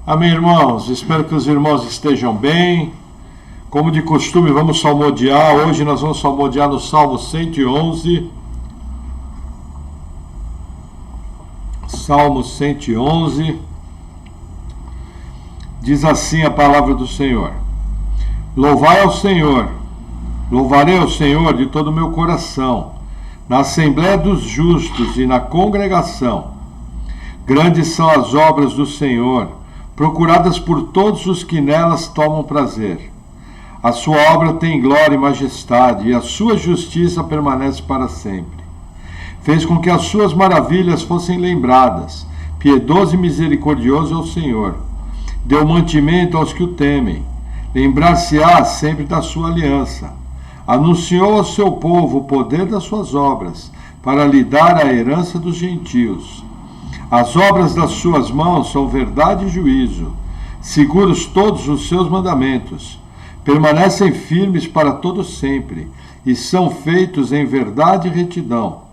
Amém, irmãos? Espero que os irmãos estejam bem. Como de costume, vamos salmodiar. Hoje nós vamos salmodiar no Salmo 111. Salmo 111. Diz assim a palavra do Senhor: Louvai ao Senhor, louvarei ao Senhor de todo o meu coração, na assembléia dos justos e na congregação. Grandes são as obras do Senhor, procuradas por todos os que nelas tomam prazer. A sua obra tem glória e majestade, e a sua justiça permanece para sempre. Fez com que as suas maravilhas fossem lembradas. Piedoso e misericordioso é o Senhor. Deu mantimento aos que o temem. Lembrar-se-á sempre da sua aliança. Anunciou ao seu povo o poder das suas obras, para lhe dar a herança dos gentios. As obras das suas mãos são verdade e juízo. Seguros todos os seus mandamentos. Permanecem firmes para todo sempre, e são feitos em verdade e retidão.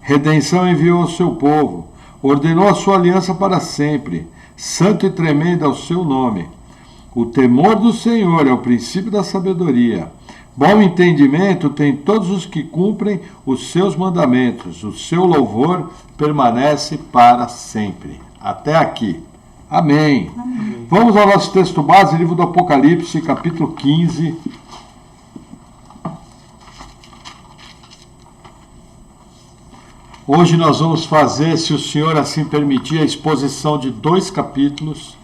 Redenção enviou ao seu povo, ordenou a sua aliança para sempre. Santo e tremendo é o seu nome. O temor do Senhor é o princípio da sabedoria. Bom entendimento tem todos os que cumprem os seus mandamentos. O seu louvor permanece para sempre. Até aqui. Amém. Amém. Vamos ao nosso texto base, livro do Apocalipse, capítulo 15. Hoje nós vamos fazer, se o Senhor assim permitir, a exposição de 2 capítulos,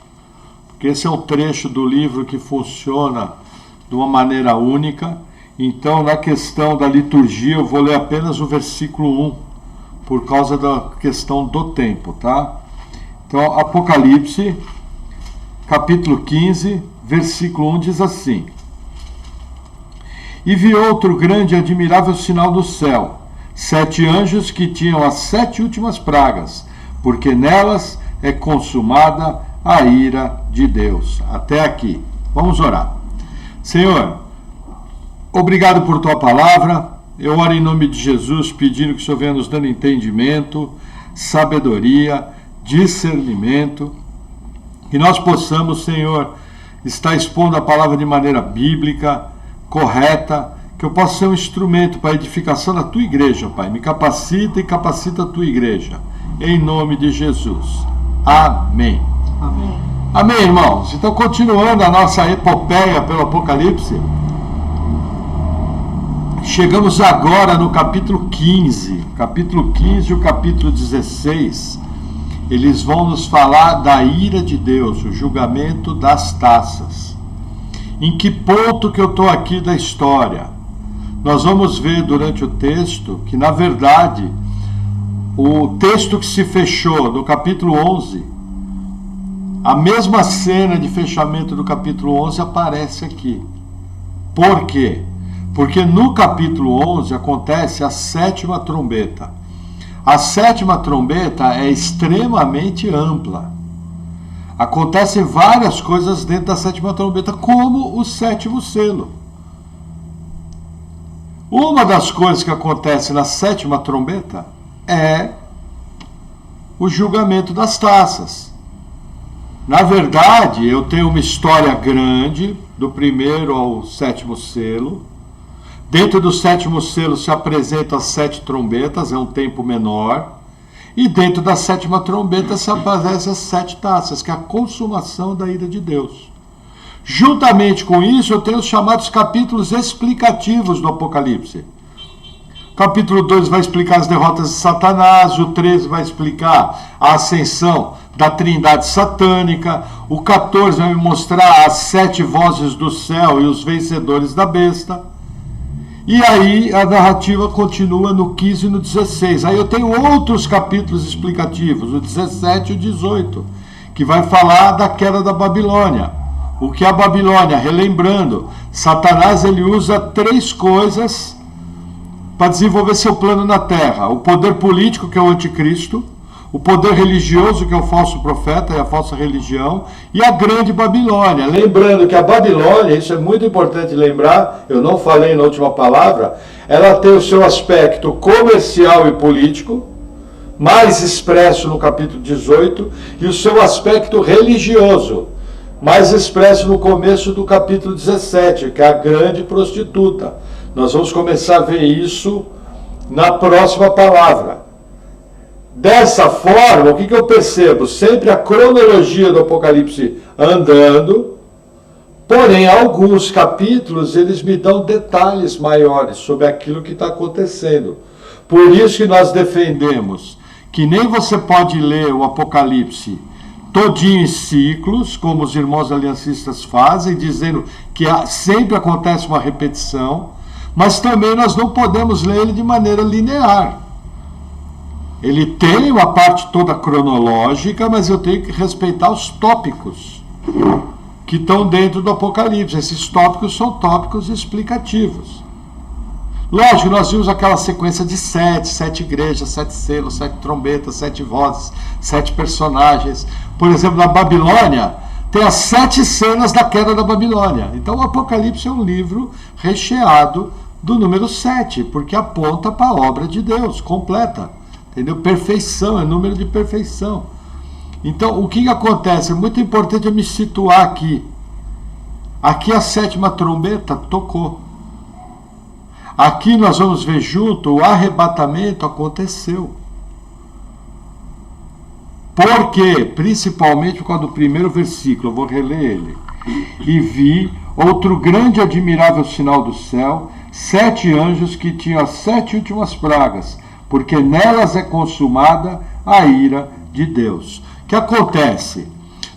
porque esse é um trecho do livro que funciona de uma maneira única. Então, na questão da liturgia, eu vou ler apenas o versículo 1, por causa da questão do tempo, tá? Então, Apocalipse, capítulo 15, versículo 1, diz assim: E vi outro grande e admirável sinal no céu, 7 anjos que tinham as 7 últimas pragas, porque nelas é consumada a ira de Deus. Até aqui. Vamos orar. Senhor, obrigado por tua palavra. Eu oro em nome de Jesus, pedindo que o Senhor venha nos dando entendimento, sabedoria, discernimento, que nós possamos, Senhor, estar expondo a palavra de maneira bíblica, correta, que eu possa ser um instrumento para a edificação da tua igreja, Pai. Me capacita e capacita a tua igreja, em nome de Jesus. Amém. Amém. Amém, irmãos. Então, continuando a nossa epopeia pelo Apocalipse, chegamos agora no capítulo 15. Capítulo 15 e o capítulo 16, eles vão nos falar da ira de Deus, o julgamento das taças. Em que ponto que eu estou aqui da história? Nós vamos ver durante o texto que, na verdade, o texto que se fechou no capítulo 11, a mesma cena de fechamento do capítulo 11 aparece aqui. Por quê? Porque no capítulo 11 acontece a 7ª trombeta. A 7ª trombeta é extremamente ampla. Acontecem várias coisas dentro da 7ª trombeta, como o 7º selo. Uma das coisas que acontece na 7ª trombeta é o julgamento das taças. Na verdade, eu tenho uma história grande, do 1º ao 7º selo. Dentro do 7º selo se apresentam as 7 trombetas, é um tempo menor. E dentro da 7ª trombeta se aparecem as 7 taças, que é a consumação da ira de Deus. Juntamente com isso, eu tenho os chamados capítulos explicativos do Apocalipse. O capítulo 2 vai explicar as derrotas de Satanás, o 13 vai explicar a ascensão da trindade satânica, o 14 vai me mostrar as 7 vozes do céu e os vencedores da besta. E aí a narrativa continua no 15 e no 16. Aí eu tenho outros capítulos explicativos, o 17 e o 18, que vai falar da queda da Babilônia. O que é a Babilônia? Relembrando, Satanás ele usa 3 coisas para desenvolver seu plano na terra: o poder político, que é o anticristo, o poder religioso, que é o falso profeta e a falsa religião, e a grande Babilônia. Lembrando que a Babilônia, isso é muito importante lembrar, eu não falei na última palavra, ela tem o seu aspecto comercial e político, mais expresso no capítulo 18, e o seu aspecto religioso, mais expresso no começo do capítulo 17, que é a grande prostituta. Nós vamos começar a ver isso na próxima palavra. Dessa forma, o que eu percebo? Sempre a cronologia do Apocalipse andando, porém, alguns capítulos, eles me dão detalhes maiores sobre aquilo que está acontecendo. Por isso que nós defendemos que nem você pode ler o Apocalipse todinho em ciclos, como os irmãos aliancistas fazem, dizendo que sempre acontece uma repetição, mas também nós não podemos ler ele de maneira linear. Ele tem uma parte toda cronológica, mas eu tenho que respeitar os tópicos que estão dentro do Apocalipse. Esses tópicos são tópicos explicativos. Lógico, nós vimos aquela sequência de 7 igrejas, 7 selos, 7 trombetas, 7 vozes, 7 personagens. Por exemplo, na Babilônia, tem as 7 cenas da queda da Babilônia. Então o Apocalipse é um livro recheado do número 7, porque aponta para a obra de Deus, completa. Entendeu? Perfeição, é número de perfeição. Então, o que acontece? É muito importante eu me situar aqui. Aqui a 7ª trombeta tocou. Aqui nós vamos ver junto, o arrebatamento aconteceu. Por quê? Principalmente por causa do primeiro versículo, eu vou reler ele. E vi outro grande e admirável sinal do céu, 7 anjos que tinham as 7 últimas pragas, porque nelas é consumada a ira de Deus. O que acontece?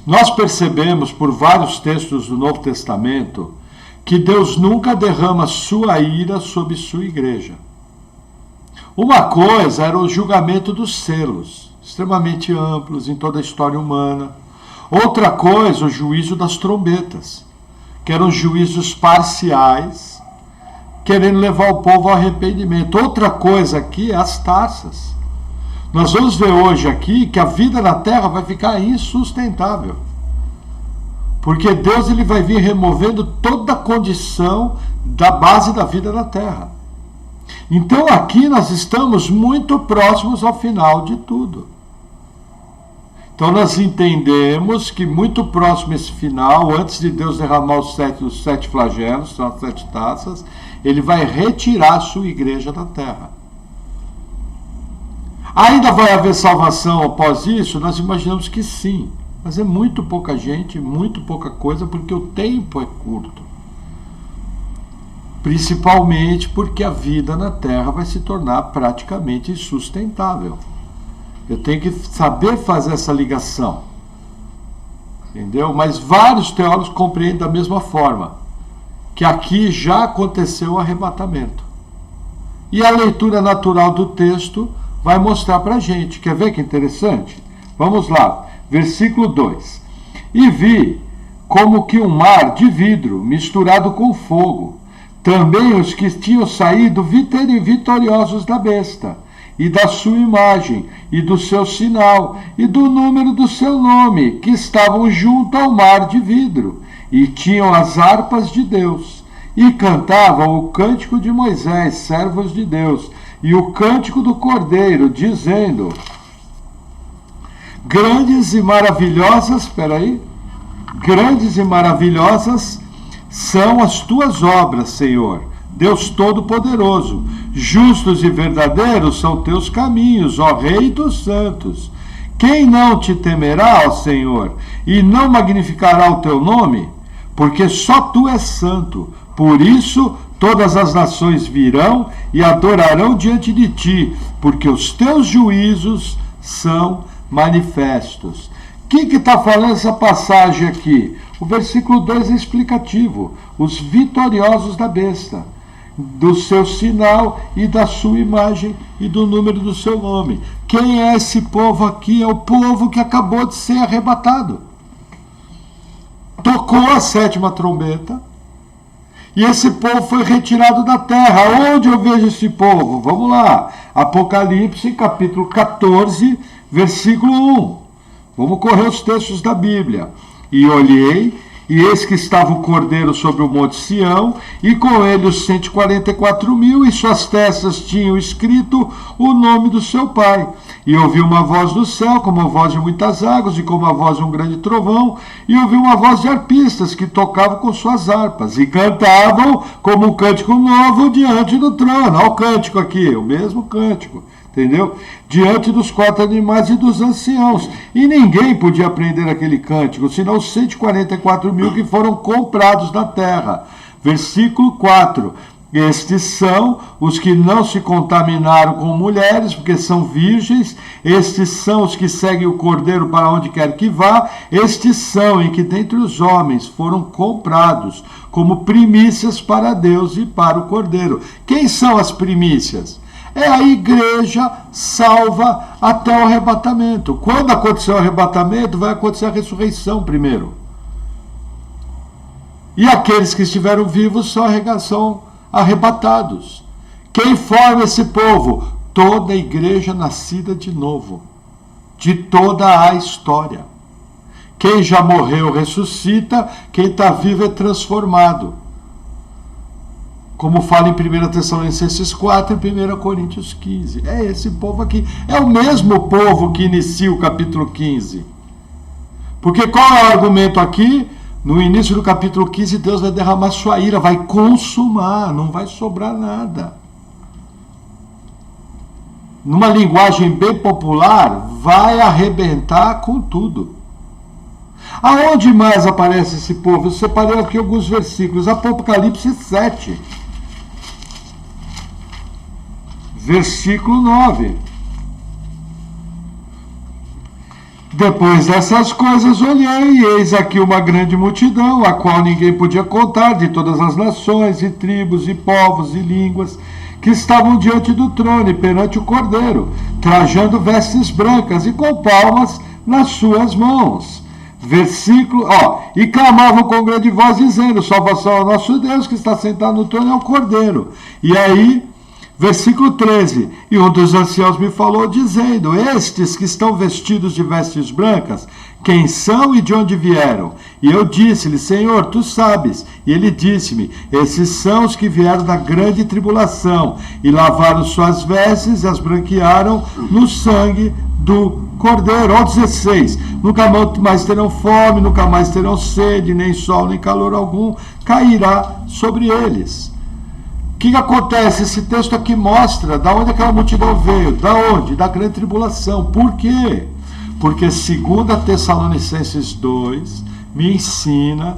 Nós percebemos por vários textos do Novo Testamento que Deus nunca derrama sua ira sobre sua igreja. Uma coisa era o julgamento dos selos, extremamente amplos em toda a história humana. Outra coisa, o juízo das trombetas, que eram juízos parciais, querendo levar o povo ao arrependimento. Outra coisa aqui é as taças. Nós vamos ver hoje aqui que a vida na terra vai ficar insustentável. Porque Deus ele vai vir removendo toda a condição da base da vida na terra. Então aqui nós estamos muito próximos ao final de tudo. Então nós entendemos que muito próximo esse final, antes de Deus derramar os 7 flagelos, são as 7 taças, ele vai retirar a sua igreja da terra. Ainda vai haver salvação após isso? Nós imaginamos que sim. Mas é muito pouca gente, muito pouca coisa, porque o tempo é curto. Principalmente porque a vida na Terra vai se tornar praticamente insustentável. Eu tenho que saber fazer essa ligação. Entendeu? Mas vários teólogos compreendem da mesma forma, que aqui já aconteceu o arrebatamento. E a leitura natural do texto vai mostrar para a gente. Quer ver que interessante? Vamos lá. Versículo 2. E vi como que um mar de vidro misturado com fogo. Também os que tinham saído vitoriosos da besta, e da sua imagem, e do seu sinal, e do número do seu nome, que estavam junto ao mar de vidro, e tinham as harpas de Deus, e cantavam o cântico de Moisés, servos de Deus, e o cântico do Cordeiro, dizendo: grandes e maravilhosas são as tuas obras, Senhor, Deus Todo-Poderoso. Justos e verdadeiros são teus caminhos, ó Rei dos santos. Quem não te temerá, ó Senhor, e não magnificará o teu nome? Porque só tu és santo. Por isso todas as nações virão e adorarão diante de ti, porque os teus juízos são manifestos. O que está falando essa passagem aqui? O versículo 2 é explicativo. Os vitoriosos da besta, do seu sinal e da sua imagem e do número do seu nome. Quem é esse povo aqui? É o povo que acabou de ser arrebatado. Tocou a 7ª trombeta e esse povo foi retirado da terra. Onde eu vejo esse povo? Vamos lá. Apocalipse, capítulo 14, versículo 1. Vamos correr os textos da Bíblia. E olhei, E eis que estava o cordeiro sobre o monte Sião, e com ele os 144.000, e suas testas tinham escrito o nome do seu pai. E ouviu uma voz do céu, como a voz de muitas águas, e como a voz de um grande trovão, e ouviu uma voz de arpistas, que tocavam com suas harpas, e cantavam como um cântico novo diante do trono. Olha o cântico aqui, o mesmo cântico. Entendeu? Diante dos 4 animais e dos anciãos. E ninguém podia aprender aquele cântico, senão os 144.000 que foram comprados da terra. Versículo 4. Estes são os que não se contaminaram com mulheres, porque são virgens. Estes são os que seguem o cordeiro para onde quer que vá. Estes são em que dentre os homens foram comprados como primícias para Deus e para o cordeiro. Quem são as primícias? É a igreja salva até o arrebatamento. Quando acontecer o arrebatamento, vai acontecer a ressurreição primeiro. E aqueles que estiveram vivos são arrebatados. Quem forma esse povo? Toda a igreja nascida de novo, de toda a história. Quem já morreu ressuscita, quem está vivo é transformado. Como fala em 1 Tessalonicenses 4 e 1 Coríntios 15. É esse povo aqui. É o mesmo povo que inicia o capítulo 15. Porque qual é o argumento aqui? No início do capítulo 15, Deus vai derramar sua ira, vai consumar, não vai sobrar nada. Numa linguagem bem popular, vai arrebentar com tudo. Aonde mais aparece esse povo? Eu separei aqui alguns versículos. Apocalipse 7. Versículo 9. Depois dessas coisas olhei, e eis aqui uma grande multidão, a qual ninguém podia contar, de todas as nações, e tribos, e povos, e línguas, que estavam diante do trono e perante o Cordeiro, trajando vestes brancas e com palmas nas suas mãos. Versículo, e clamavam com grande voz, dizendo: salvação ao nosso Deus, que está sentado no trono, é o Cordeiro. E aí, versículo 13, e um dos anciãos me falou, dizendo: estes que estão vestidos de vestes brancas, quem são e de onde vieram? E eu disse-lhe: Senhor, tu sabes. E ele disse-me: esses são os que vieram da grande tribulação, e lavaram suas vestes e as branquearam no sangue do Cordeiro. Ó 16, nunca mais terão fome, nunca mais terão sede, nem sol, nem calor algum cairá sobre eles. O que acontece? Esse texto aqui mostra da onde aquela multidão veio. Da onde? Da grande tribulação. Por quê? Porque 2 Tessalonicenses 2 me ensina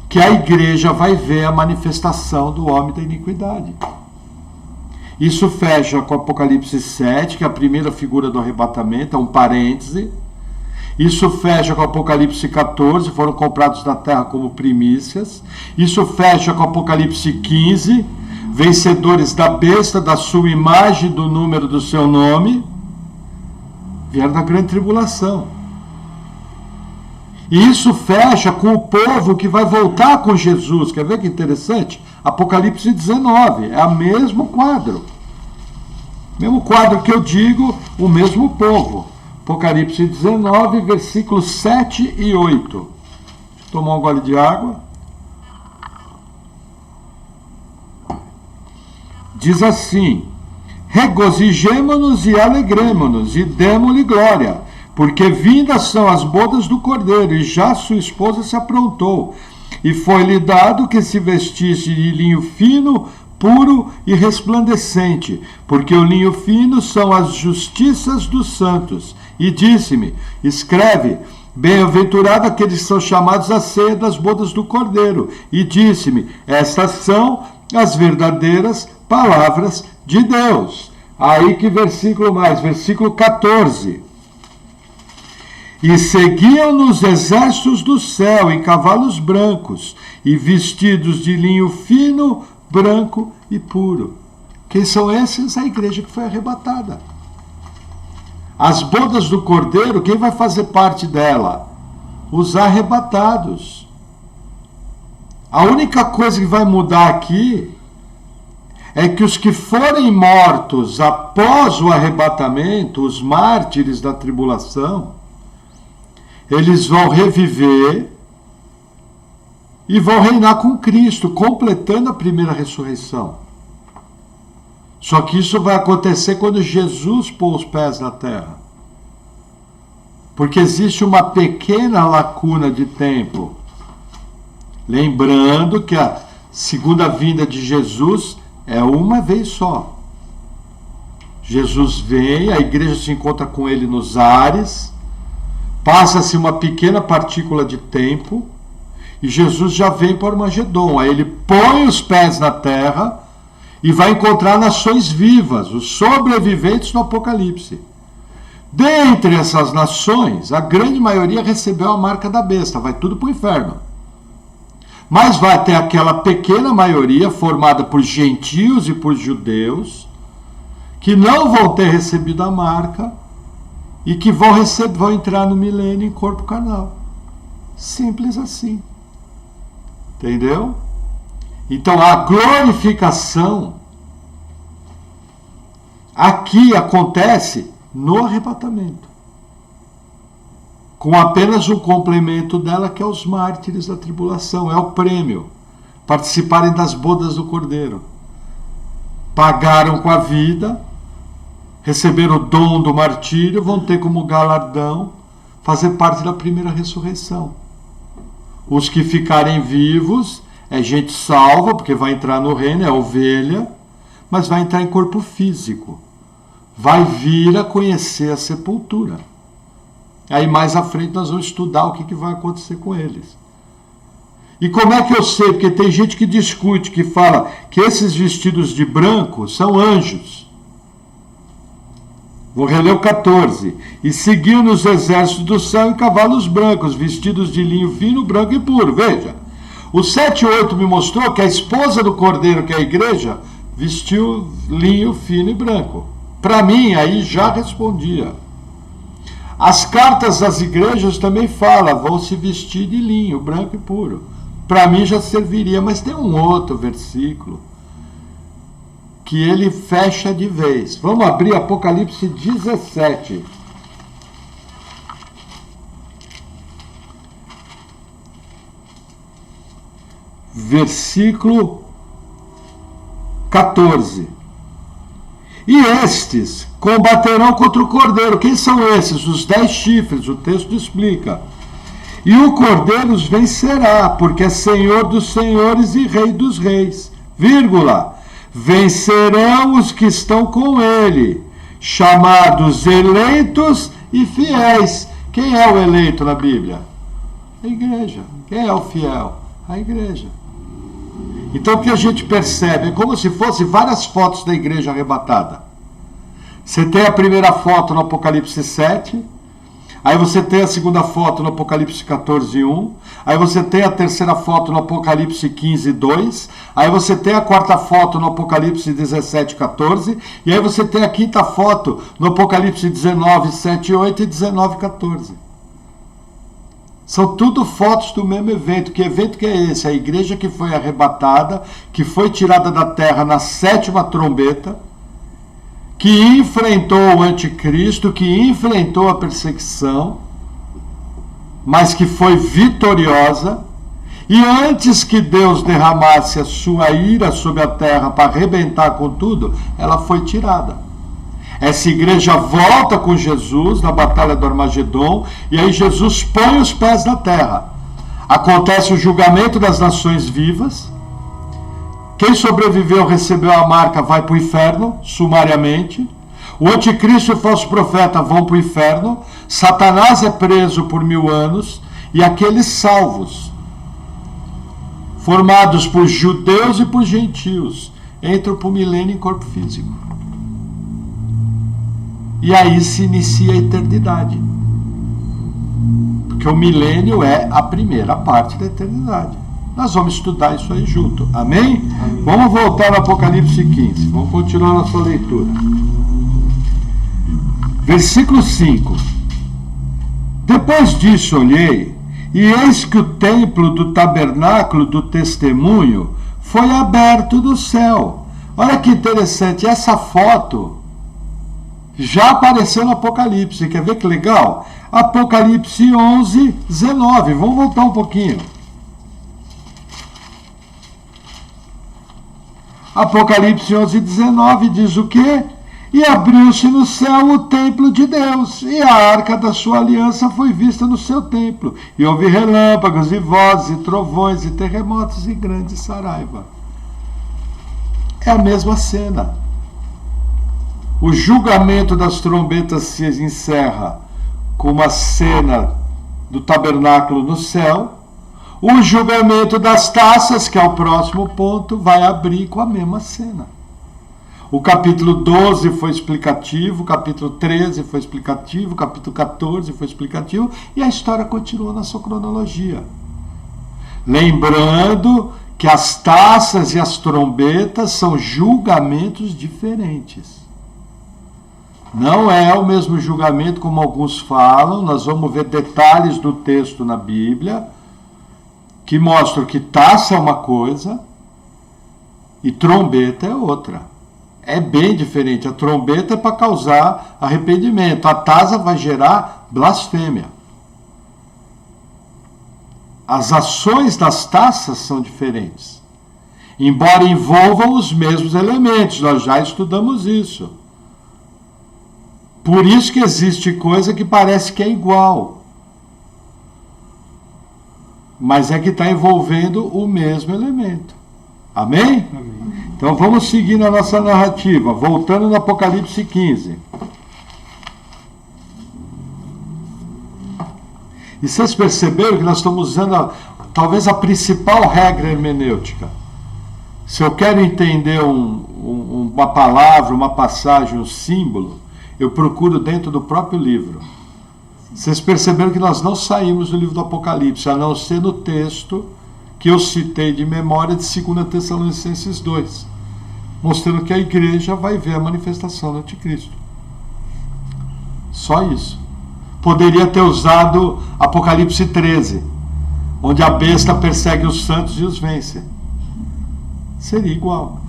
que a igreja vai ver a manifestação do homem da iniquidade. Isso fecha com Apocalipse 7, que é a primeira figura do arrebatamento, é um parêntese. Isso fecha com Apocalipse 14, foram comprados da terra como primícias. Isso fecha com Apocalipse 15, vencedores da besta, da sua imagem, do número do seu nome, vieram da grande tribulação. E isso fecha com o povo que vai voltar com Jesus. Quer ver que interessante? Apocalipse 19, é o mesmo quadro. Mesmo quadro que eu digo, o mesmo povo. Apocalipse 19, versículos 7 e 8. Deixa eu tomar um gole de água. Diz assim: regozijemo-nos e alegremo-nos e demo-lhe glória, porque vindas são as bodas do Cordeiro, e já sua esposa se aprontou, e foi-lhe dado que se vestisse de linho fino, puro e resplandecente, porque o linho fino são as justiças dos santos. E disse-me: escreve, bem-aventurado aqueles que são chamados à ceia das bodas do Cordeiro. E disse-me: estas são as verdadeiras palavras de Deus. Aí que versículo mais, versículo 14. E seguiam-nos exércitos do céu em cavalos brancos, e vestidos de linho fino, branco e puro. Quem são esses? A igreja que foi arrebatada. As bodas do Cordeiro, quem vai fazer parte dela? Os arrebatados. A única coisa que vai mudar aqui é que os que forem mortos após o arrebatamento, os mártires da tribulação, eles vão reviver e vão reinar com Cristo, completando a primeira ressurreição. Só que isso vai acontecer quando Jesus pôr os pés na terra. Porque existe uma pequena lacuna de tempo. Lembrando que a segunda vinda de Jesus é uma vez só. Jesus vem, a igreja se encontra com ele nos ares, passa-se uma pequena partícula de tempo, e Jesus já vem para o Armagedon. Aí ele põe os pés na terra e vai encontrar nações vivas, os sobreviventes do Apocalipse. Dentre essas nações, a grande maioria recebeu a marca da besta, vai tudo para o inferno. Mas vai ter aquela pequena maioria formada por gentios e por judeus, que não vão ter recebido a marca e que vão entrar no milênio em corpo carnal. Simples assim. Entendeu? Então a glorificação aqui acontece no arrebatamento, com apenas um complemento dela, que é os mártires da tribulação, é o prêmio, participarem das bodas do Cordeiro. Pagaram com a vida, receberam o dom do martírio, vão ter como galardão fazer parte da primeira ressurreição. Os que ficarem vivos é gente salva, porque vai entrar no reino, é ovelha, mas vai entrar em corpo físico. Vai vir a conhecer a sepultura. Aí mais à frente nós vamos estudar o que vai acontecer com eles. E como é que eu sei? Porque tem gente que discute, que fala que esses vestidos de branco são anjos. Vou reler o 14. E seguiam nos exércitos do céu em cavalos brancos, vestidos de linho fino, branco e puro. Veja, o 7:8 me mostrou que a esposa do Cordeiro, que é a igreja, vestiu linho fino e branco. Para mim, aí já respondia. As cartas das igrejas também falam, vão se vestir de linho, branco e puro. Para mim já serviria, mas tem um outro versículo que ele fecha de vez. Vamos abrir Apocalipse 17. Versículo 14. E estes combaterão contra o Cordeiro. Quem são esses? Os 10 chifres, o texto explica. E o Cordeiro os vencerá, porque é Senhor dos senhores e Rei dos reis. Vírgula. Vencerão os que estão com ele, chamados eleitos e fiéis. Quem é o eleito na Bíblia? A igreja. Quem é o fiel? A igreja. Então o que a gente percebe é como se fosse várias fotos da igreja arrebatada. Você tem a primeira foto no Apocalipse 7, aí você tem a segunda foto no Apocalipse 14:1, aí você tem a terceira foto no Apocalipse 15:2, aí você tem a quarta foto no Apocalipse 17:14, e aí você tem a quinta foto no Apocalipse 19:7-8 e 19:14. São tudo fotos do mesmo evento. Que evento que é esse? A igreja que foi arrebatada, que foi tirada da terra na 7ª trombeta, que enfrentou o anticristo, que enfrentou a perseguição, mas que foi vitoriosa, e antes que Deus derramasse a sua ira sobre a terra para arrebentar com tudo, ela foi tirada. Essa igreja volta com Jesus na batalha do Armagedon, e aí Jesus põe os pés na terra. Acontece o julgamento das nações vivas. Quem sobreviveu, recebeu a marca, vai para o inferno, sumariamente. O anticristo e o falso profeta vão para o inferno. Satanás é preso por 1000 anos. E aqueles salvos, formados por judeus e por gentios, entram para o milênio em corpo físico. E aí se inicia a eternidade. Porque o milênio é a primeira parte da eternidade. Nós vamos estudar isso aí junto. Amém? Amém. Vamos voltar ao Apocalipse 15. Vamos continuar nossa leitura. Versículo 5. Depois disso olhei, e eis que o templo do tabernáculo do testemunho foi aberto do céu. Olha que interessante, essa foto já apareceu no Apocalipse. Quer ver que legal? Apocalipse 11:19. Vamos voltar um pouquinho. Apocalipse 11:19 diz o quê? E abriu-se no céu o templo de Deus, e a arca da sua aliança foi vista no seu templo. E houve relâmpagos, e vozes, e trovões, e terremotos, e grande saraiva. É a mesma cena. O julgamento das trombetas se encerra com uma cena do tabernáculo no céu. O julgamento das taças, que é o próximo ponto, vai abrir com a mesma cena. O capítulo 12 foi explicativo, o capítulo 13 foi explicativo, o capítulo 14 foi explicativo, e a história continua na sua cronologia. Lembrando que as taças e as trombetas são julgamentos diferentes. Não é o mesmo julgamento como alguns falam. Nós vamos ver detalhes do texto na Bíblia que mostram que taça é uma coisa e trombeta é outra. É bem diferente. A trombeta é para causar arrependimento. A taça vai gerar blasfêmia. As ações das taças são diferentes, embora envolvam os mesmos elementos. Nós já estudamos isso. Por isso que existe coisa que parece que é igual, mas é que está envolvendo o mesmo elemento. Amém? Amém. Então vamos seguir na nossa narrativa, voltando no Apocalipse 15. E vocês perceberam que nós estamos usando talvez a principal regra hermenêutica. Se eu quero entender uma palavra, uma passagem, um símbolo, eu procuro dentro do próprio livro. Vocês perceberam que nós não saímos do livro do Apocalipse, a não ser no texto que eu citei de memória de 2 Tessalonicenses 2, mostrando que a igreja vai ver a manifestação do anticristo. Só isso. Poderia ter usado Apocalipse 13, onde a besta persegue os santos e os vence. Seria igual.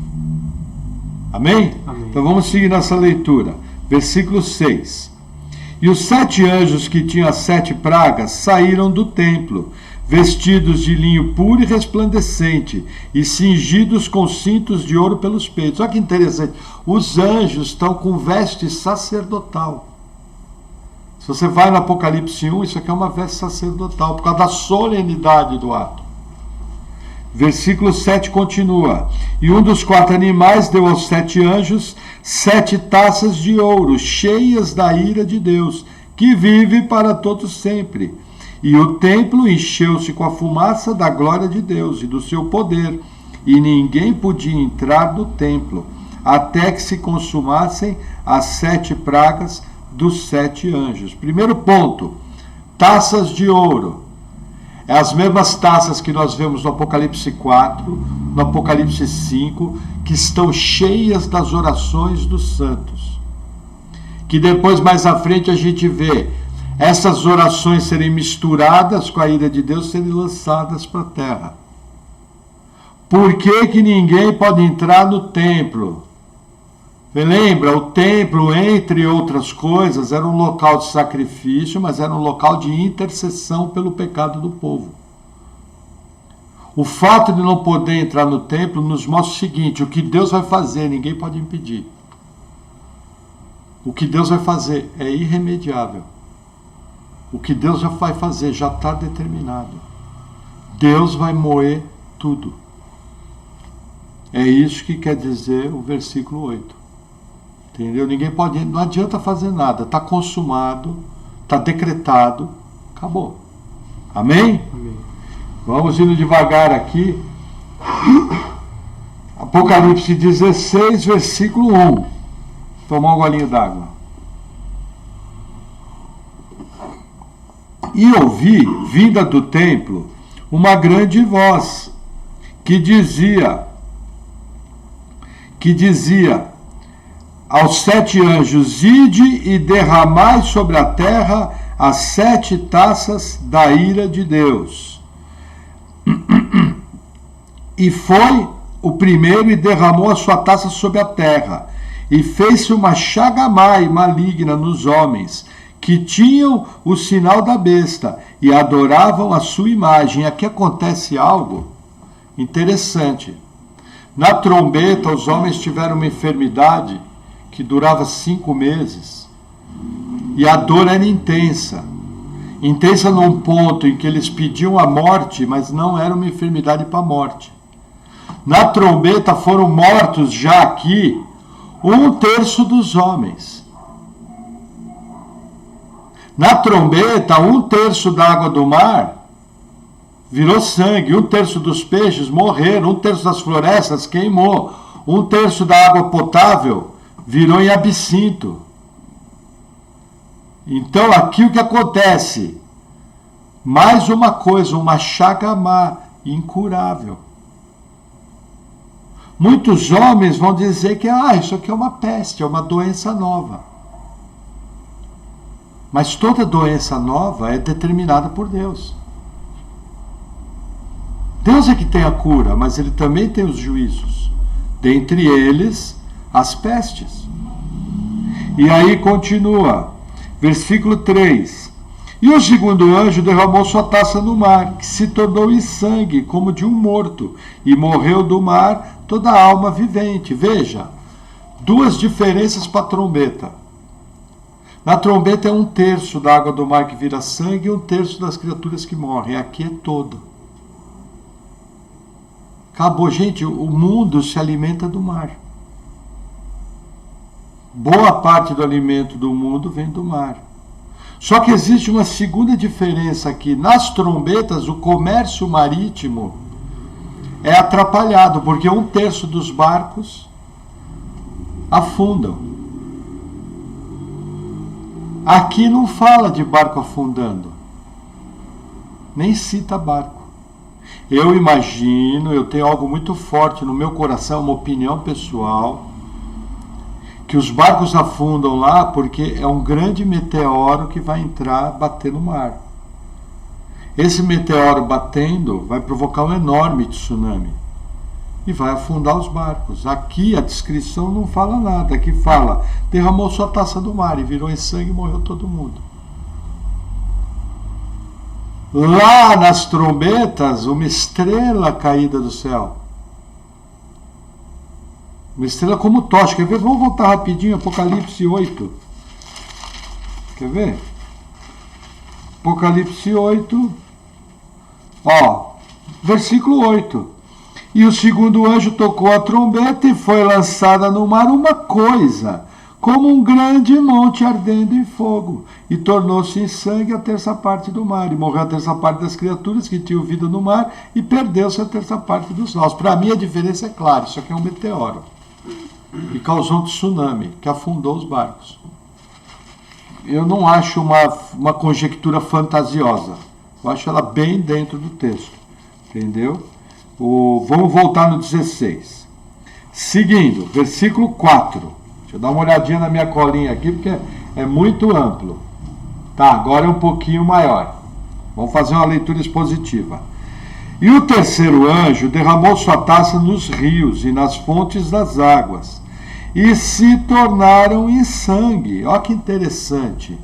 Amém? Amém. Então vamos seguir nessa leitura. Versículo 6. E os 7 anjos que tinham as 7 pragas saíram do templo, vestidos de linho puro e resplandecente, e cingidos com cintos de ouro pelos peitos. Olha que interessante. Os anjos estão com veste sacerdotal. Se você vai no Apocalipse 1, isso aqui é uma veste sacerdotal, por causa da solenidade do ato. Versículo 7 continua. E um dos 4 animais deu aos 7 anjos 7 taças de ouro, cheias da ira de Deus, que vive para todos sempre. E o templo encheu-se com a fumaça da glória de Deus e do seu poder, e ninguém podia entrar no templo, até que se consumassem as 7 pragas dos 7 anjos. Primeiro ponto, taças de ouro. É as mesmas taças que nós vemos no Apocalipse 4, no Apocalipse 5, que estão cheias das orações dos santos. Que depois, mais à frente, a gente vê essas orações serem misturadas com a ira de Deus, serem lançadas para a terra. Por que que ninguém pode entrar no templo? Você lembra? O templo, entre outras coisas, era um local de sacrifício, mas era um local de intercessão pelo pecado do povo. O fato de não poder entrar no templo nos mostra o seguinte: o que Deus vai fazer, ninguém pode impedir. O que Deus vai fazer é irremediável. O que Deus já vai fazer já está determinado. Deus vai moer tudo. É isso que quer dizer o versículo 8. Entendeu? Ninguém pode, não adianta fazer nada. Está consumado, está decretado, acabou. Amém? Amém. Vamos indo devagar aqui. Apocalipse 16, versículo 1. Tomar um golinho d'água. E ouvi, vinda do templo, uma grande voz que dizia aos 7 anjos: ide e derramai sobre a terra as 7 taças da ira de Deus. E foi o primeiro e derramou a sua taça sobre a terra, e fez-se uma chaga má e maligna nos homens, que tinham o sinal da besta e adoravam a sua imagem. Aqui acontece algo interessante. Na trombeta, os homens tiveram uma enfermidade que durava 5 meses. E a dor era intensa. Intensa num ponto em que eles pediam a morte, mas não era uma enfermidade para a morte. Na trombeta foram mortos já aqui 1/3 dos homens. Na trombeta, 1/3 da água do mar virou sangue, 1/3 dos peixes morreram, 1/3 das florestas queimou, 1/3 da água potável virou em absinto. Então aqui o que acontece? Mais uma coisa, uma chaga má, incurável. Muitos homens vão dizer que isso aqui é uma peste, é uma doença nova. Mas toda doença nova é determinada por Deus. Deus é que tem a cura, mas Ele também tem os juízos. Dentre eles, as pestes. E aí continua, versículo 3. E o segundo anjo derramou sua taça no mar, que se tornou em sangue, como de um morto, e morreu do mar toda a alma vivente. Veja, 2 diferenças para a trombeta. Na trombeta é 1/3 da água do mar que vira sangue e 1/3 das criaturas que morrem. Aqui é todo. Acabou, gente, o mundo se alimenta do mar. Boa parte do alimento do mundo vem do mar. Só que existe uma segunda diferença aqui. Nas trombetas, o comércio marítimo é atrapalhado, porque 1/3 dos barcos afundam. Aqui não fala de barco afundando, nem cita barco. Eu imagino, eu tenho algo muito forte no meu coração, uma opinião pessoal, que os barcos afundam lá porque é um grande meteoro que vai entrar, bater no mar. Esse meteoro batendo vai provocar um enorme tsunami e vai afundar os barcos. Aqui a descrição não fala nada, aqui fala, derramou sua taça do mar e virou em sangue e morreu todo mundo. Lá nas trombetas, uma estrela caída do céu. Uma estrela como tocha. Quer ver? Vamos voltar rapidinho, Apocalipse 8. Quer ver? Apocalipse 8. Versículo 8. E o segundo anjo tocou a trombeta e foi lançada no mar uma coisa, como um grande monte ardendo em fogo, e tornou-se em sangue a 1/3 do mar, e morreu a 1/3 das criaturas que tinham vida no mar, e perdeu-se a 1/3 dos nós. Para mim a diferença é clara, isso aqui é um meteoro, e causou um tsunami, que afundou os barcos. Eu não acho uma conjectura fantasiosa, eu acho ela bem dentro do texto, entendeu? Vamos voltar no 16. Seguindo, versículo 4. Deixa eu dar uma olhadinha na minha colinha aqui, porque é muito amplo. Tá, agora é um pouquinho maior. Vamos fazer uma leitura expositiva. E o terceiro anjo derramou sua taça nos rios e nas fontes das águas, e se tornaram em sangue. Olha que interessante.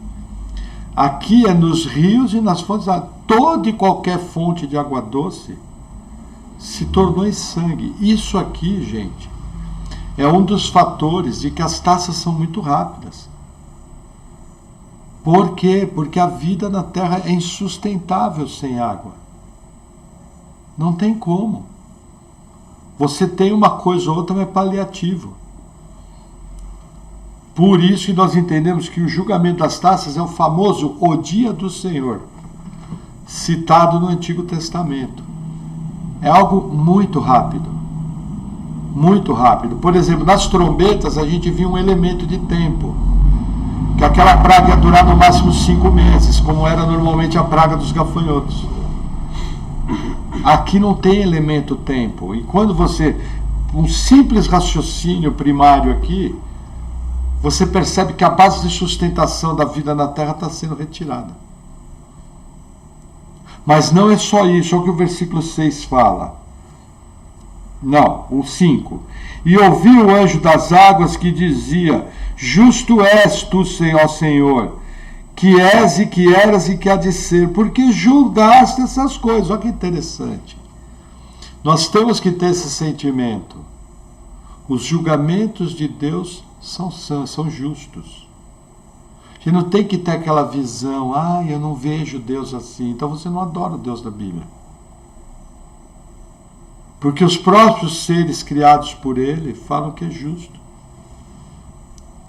Aqui é nos rios e nas fontes das águas. Toda e qualquer fonte de água doce se tornou em sangue. Isso aqui, gente, é um dos fatores de que as taças são muito rápidas. Por quê? Porque a vida na Terra é insustentável sem água. Não tem como. Você tem uma coisa ou outra, mas é paliativo. Por isso que nós entendemos que o julgamento das taças é o famoso o dia do Senhor, citado no Antigo Testamento. É algo muito rápido. Muito rápido. Por exemplo, nas trombetas a gente viu um elemento de tempo. Que aquela praga ia durar no máximo 5 meses, como era normalmente a praga dos gafanhotos. Aqui não tem elemento tempo. E quando você, um simples raciocínio primário aqui, você percebe que a base de sustentação da vida na Terra está sendo retirada. Mas não é só isso, é o que o versículo 6 fala. Não, o 5. E ouvi o anjo das águas que dizia: Justo és tu, Senhor, que és e que eras e que há de ser, porque julgaste essas coisas. Olha que interessante. Nós temos que ter esse sentimento. Os julgamentos de Deus são justos. A gente não tem que ter aquela visão, eu não vejo Deus assim. Então você não adora o Deus da Bíblia. Porque os próprios seres criados por Ele falam que é justo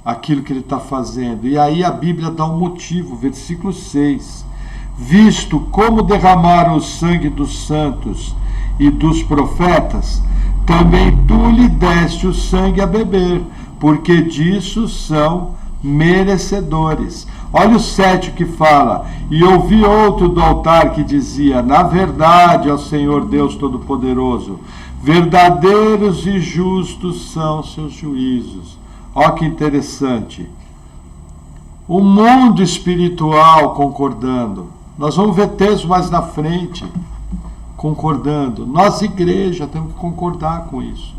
aquilo que Ele está fazendo. E aí a Bíblia dá um motivo, versículo 6. Visto como derramaram o sangue dos santos e dos profetas, também tu lhe deste o sangue a beber, porque disso são merecedores. Olha o 7 que fala: e ouvi outro do altar que dizia: na verdade, ó Senhor Deus Todo-Poderoso, verdadeiros e justos são seus juízos. Olha que interessante. O mundo espiritual concordando. Nós vamos ver textos mais na frente concordando. Nós, igreja, temos que concordar com isso.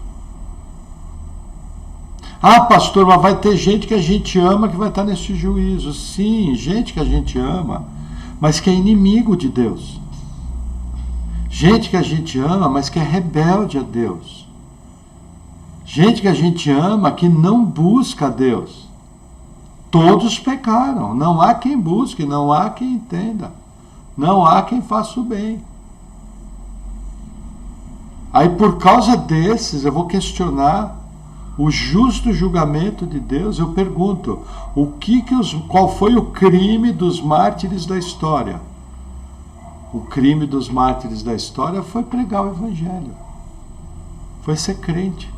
Pastor, mas vai ter gente que a gente ama que vai estar nesse juízo. Sim, gente que a gente ama, mas que é inimigo de Deus. Gente que a gente ama, mas que é rebelde a Deus. Gente que a gente ama que não busca a Deus. Todos pecaram. Não há quem busque, não há quem entenda. Não há quem faça o bem. Aí por causa desses eu vou questionar o justo julgamento de Deus. Eu pergunto, qual foi o crime dos mártires da história? O crime dos mártires da história foi pregar o Evangelho. Foi ser crente.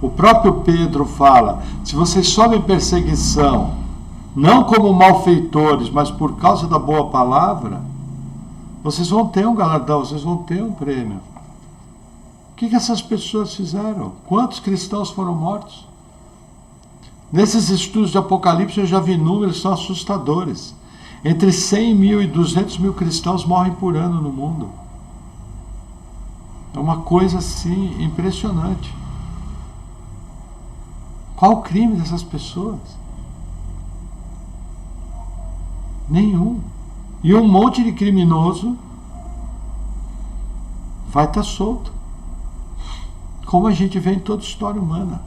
O próprio Pedro fala: se vocês sofrem perseguição, não como malfeitores, mas por causa da boa palavra, vocês vão ter um galardão, vocês vão ter um prêmio. O que essas pessoas fizeram? Quantos cristãos foram mortos? Nesses estudos de Apocalipse eu já vi números que são assustadores. Entre 100 mil e 200 mil cristãos morrem por ano no mundo. É uma coisa assim impressionante. Qual o crime dessas pessoas? Nenhum. E um monte de criminoso vai estar solto. Como a gente vê em toda a história humana.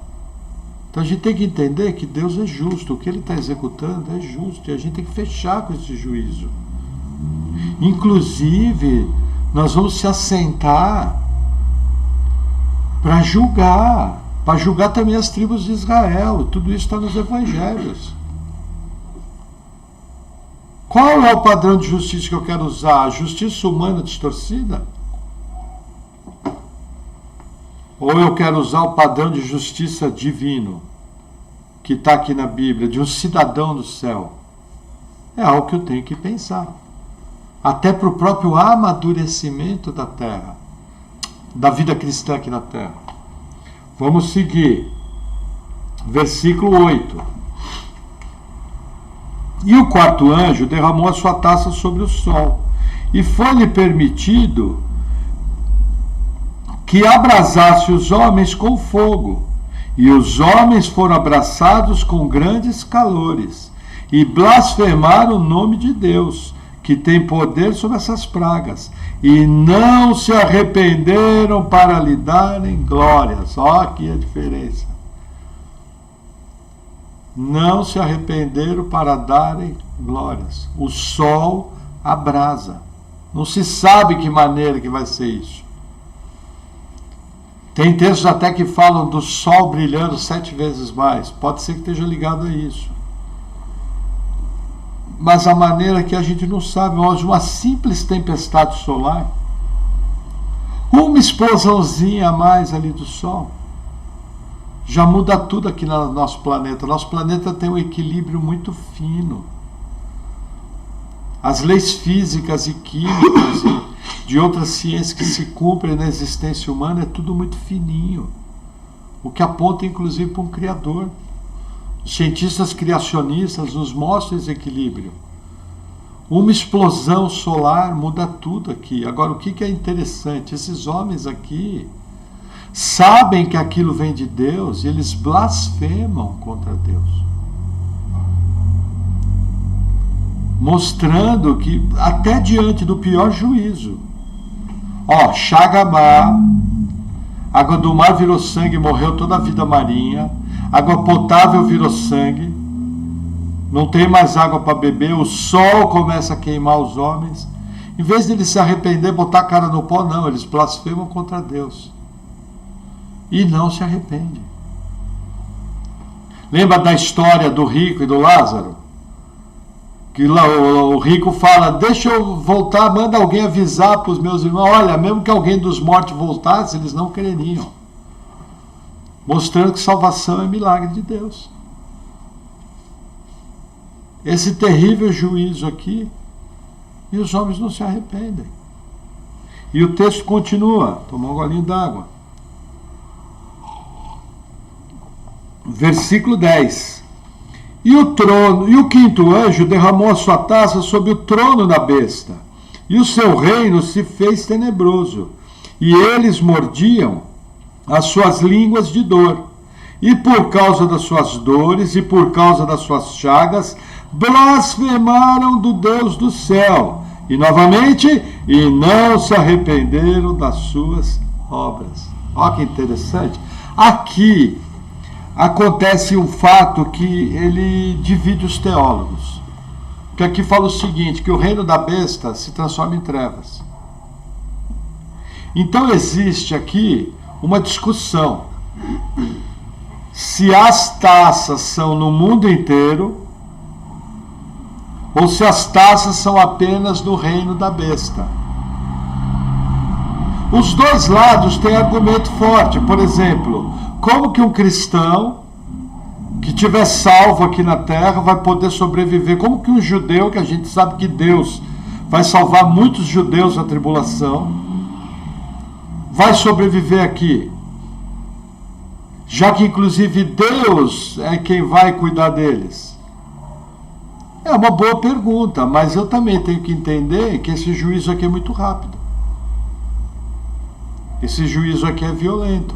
Então a gente tem que entender que Deus é justo. O que Ele está executando é justo. E a gente tem que fechar com esse juízo. Inclusive, nós vamos se assentar para julgar. Para julgar também as tribos de Israel. Tudo isso está nos evangelhos. Qual é o padrão de justiça que eu quero usar? A justiça humana distorcida? Ou eu quero usar o padrão de justiça divino, que está aqui na Bíblia, de um cidadão do céu? É algo que eu tenho que pensar. Até para o próprio amadurecimento da terra, da vida cristã aqui na terra. Vamos seguir. Versículo 8. E o quarto anjo derramou a sua taça sobre o sol, e foi-lhe permitido que abrasasse os homens com fogo. E os homens foram abraçados com grandes calores, e blasfemaram o nome de Deus, que tem poder sobre essas pragas, e não se arrependeram para lhe darem glórias. Olha aqui a diferença. Não se arrependeram para darem glórias. O sol abrasa. Não se sabe que maneira que vai ser isso. Tem textos até que falam do sol brilhando 7 vezes mais. Pode ser que esteja ligado a isso. Mas a maneira que a gente não sabe, hoje uma simples tempestade solar, uma explosãozinha a mais ali do sol, já muda tudo aqui no nosso planeta. Nosso planeta tem um equilíbrio muito fino. As leis físicas e químicas de outras ciências que se cumprem na existência humana é tudo muito fininho. O que aponta inclusive para um Criador. Os cientistas criacionistas nos mostram esse equilíbrio. Uma explosão solar muda tudo aqui. Agora, o que é interessante? Esses homens aqui sabem que aquilo vem de Deus e eles blasfemam contra Deus. Mostrando que até diante do pior juízo, Shagamá, Água do mar virou sangue, morreu toda a vida marinha. Água potável virou sangue. Não tem mais água para beber. O sol começa a queimar os homens. Em vez de eles se arrepender, botar a cara no pó, não. Eles blasfemam contra Deus. E não se arrependem. Lembra da história do rico e do Lázaro? Que o rico fala, deixa eu voltar, manda alguém avisar para os meus irmãos. Olha, mesmo que alguém dos mortos voltasse, eles não creriam. Mostrando que salvação é milagre de Deus. Esse terrível juízo aqui, e os homens não se arrependem. E o texto continua, toma um golinho d'água. Versículo 10. E o quinto anjo derramou a sua taça sobre o trono da besta, e o seu reino se fez tenebroso, e eles mordiam as suas línguas de dor, e por causa das suas dores e por causa das suas chagas, blasfemaram do Deus do céu, e novamente, e não se arrependeram das suas obras. Olha que interessante. Aqui acontece um fato que ele divide os teólogos. Que aqui fala o seguinte, que o reino da besta se transforma em trevas. Então existe aqui uma discussão. Se as taças são no mundo inteiro, ou se as taças são apenas no reino da besta. Os dois lados têm argumento forte. Por exemplo, como que um cristão que tiver salvo aqui na terra vai poder sobreviver? Como que um judeu, que a gente sabe que Deus vai salvar muitos judeus da tribulação, vai sobreviver aqui? Já que inclusive Deus é quem vai cuidar deles. É uma boa pergunta, mas eu também tenho que entender que esse juízo aqui é muito rápido. Esse juízo aqui é violento.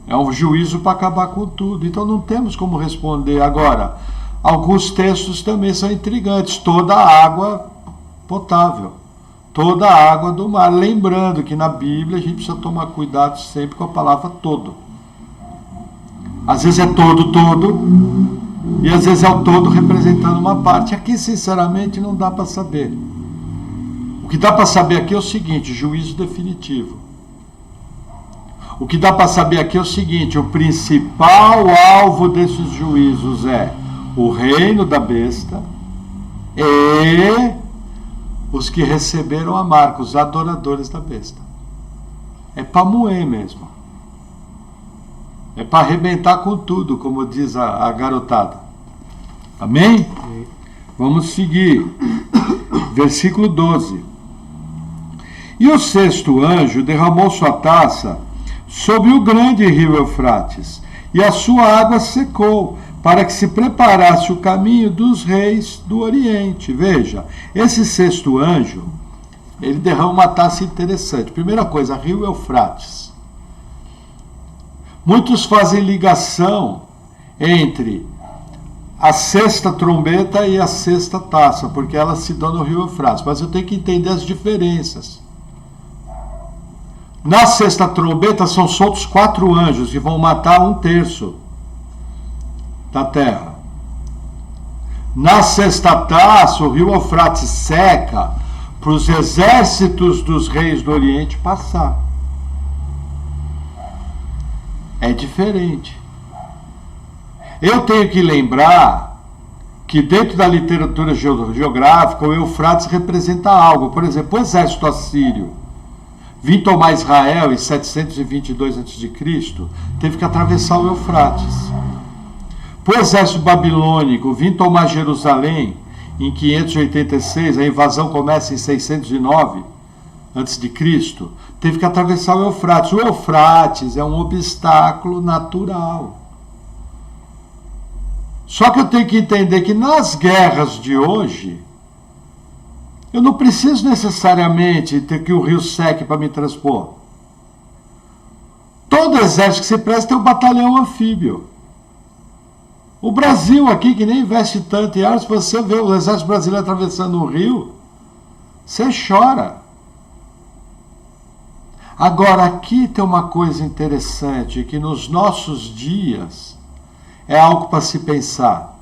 É um juízo para acabar com tudo. Então não temos como responder. Agora, alguns textos também são intrigantes. Toda a água potável. Toda a água do mar. Lembrando que na Bíblia a gente precisa tomar cuidado sempre com a palavra todo. Às vezes é todo, e às vezes é o todo representando uma parte. Aqui, sinceramente, não dá para saber. O que dá para saber aqui é o seguinte, juízo definitivo. O que dá para saber aqui é o seguinte, o principal alvo desses juízos é o reino da besta e os que receberam a marca, os adoradores da besta. É para moer mesmo. É para arrebentar com tudo, como diz a garotada. Amém? Vamos seguir. Versículo 12. E o sexto anjo derramou sua taça sobre o grande rio Eufrates, e a sua água secou, para que se preparasse o caminho dos reis do Oriente. Veja, esse sexto anjo, ele derrama uma taça interessante. Primeira coisa, rio Eufrates. Muitos fazem ligação entre a sexta trombeta e a sexta taça, porque elas se dão no rio Eufrates, mas eu tenho que entender as diferenças. Na sexta trombeta são soltos 4 anjos que vão matar 1/3 da terra. Na sexta taça, o rio Eufrates seca para os exércitos dos reis do Oriente passar. É diferente. Eu tenho que lembrar que dentro da literatura geográfica o Eufrates representa algo. Por exemplo, o exército assírio vim tomar Israel em 722 a.C., teve que atravessar o Eufrates. O exército babilônico vim tomar Jerusalém em 586, a invasão começa em 609 a.C., teve que atravessar o Eufrates. O Eufrates é um obstáculo natural. Só que eu tenho que entender que nas guerras de hoje, eu não preciso necessariamente ter que o rio seque para me transpor. Todo exército que se presta tem um batalhão anfíbio. O Brasil aqui, que nem investe tanto em armas, se você vê o exército brasileiro atravessando o rio, você chora. Agora, aqui tem uma coisa interessante, que nos nossos dias é algo para se pensar.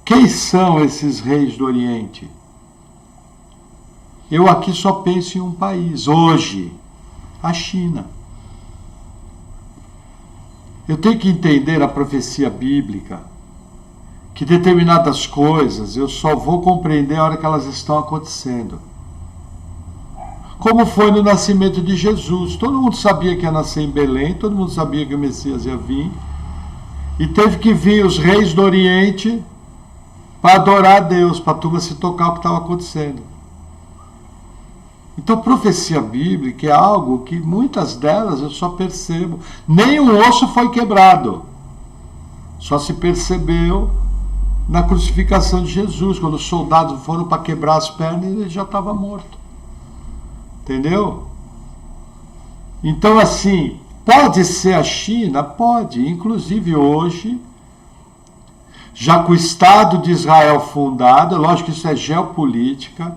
Quem são esses reis do Oriente? Eu aqui só penso em um país, hoje, a China. Eu tenho que entender a profecia bíblica, que determinadas coisas eu só vou compreender a hora que elas estão acontecendo. Como foi no nascimento de Jesus. Todo mundo sabia que ia nascer em Belém, todo mundo sabia que o Messias ia vir, e teve que vir os reis do Oriente para adorar a Deus, para a turma se tocar o que estava acontecendo. Então, profecia bíblica é algo que muitas delas eu só percebo. Nem um osso foi quebrado. Só se percebeu na crucificação de Jesus, quando os soldados foram para quebrar as pernas e ele já estava morto. Entendeu? Então, assim, pode ser a China? Pode. Inclusive hoje, já com o Estado de Israel fundado, lógico que isso é geopolítica,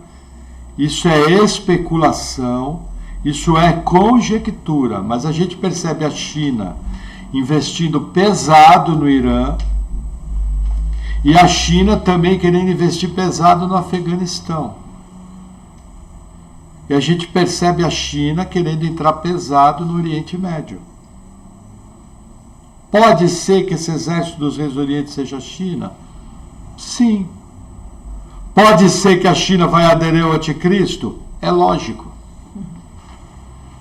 isso é especulação, isso é conjectura, mas a gente percebe a China investindo pesado no Irã e a China também querendo investir pesado no Afeganistão. E a gente percebe a China querendo entrar pesado no Oriente Médio. Pode ser que esse exército dos reis do Oriente seja a China? Sim. Pode ser que a China vai aderir ao anticristo? É lógico.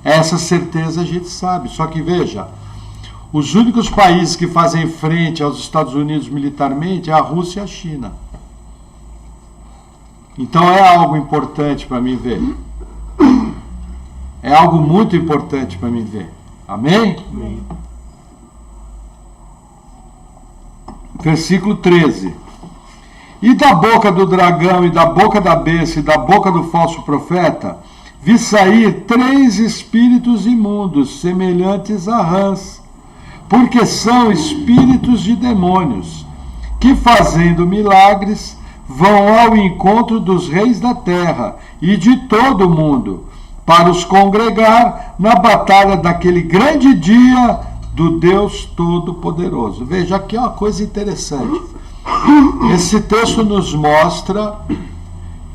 Essa certeza a gente sabe. Só que veja, os únicos países que fazem frente aos Estados Unidos militarmente é a Rússia e a China. Então é algo importante para mim ver. É algo muito importante para mim ver. Amém? Amém. Versículo 13. E da boca do dragão, e da boca da besta, e da boca do falso profeta, vi sair 3 espíritos imundos, semelhantes a rãs, porque são espíritos de demônios, que fazendo milagres, vão ao encontro dos reis da terra e de todo o mundo, para os congregar na batalha daquele grande dia do Deus Todo-Poderoso. Veja, aqui é uma coisa interessante. Esse texto nos mostra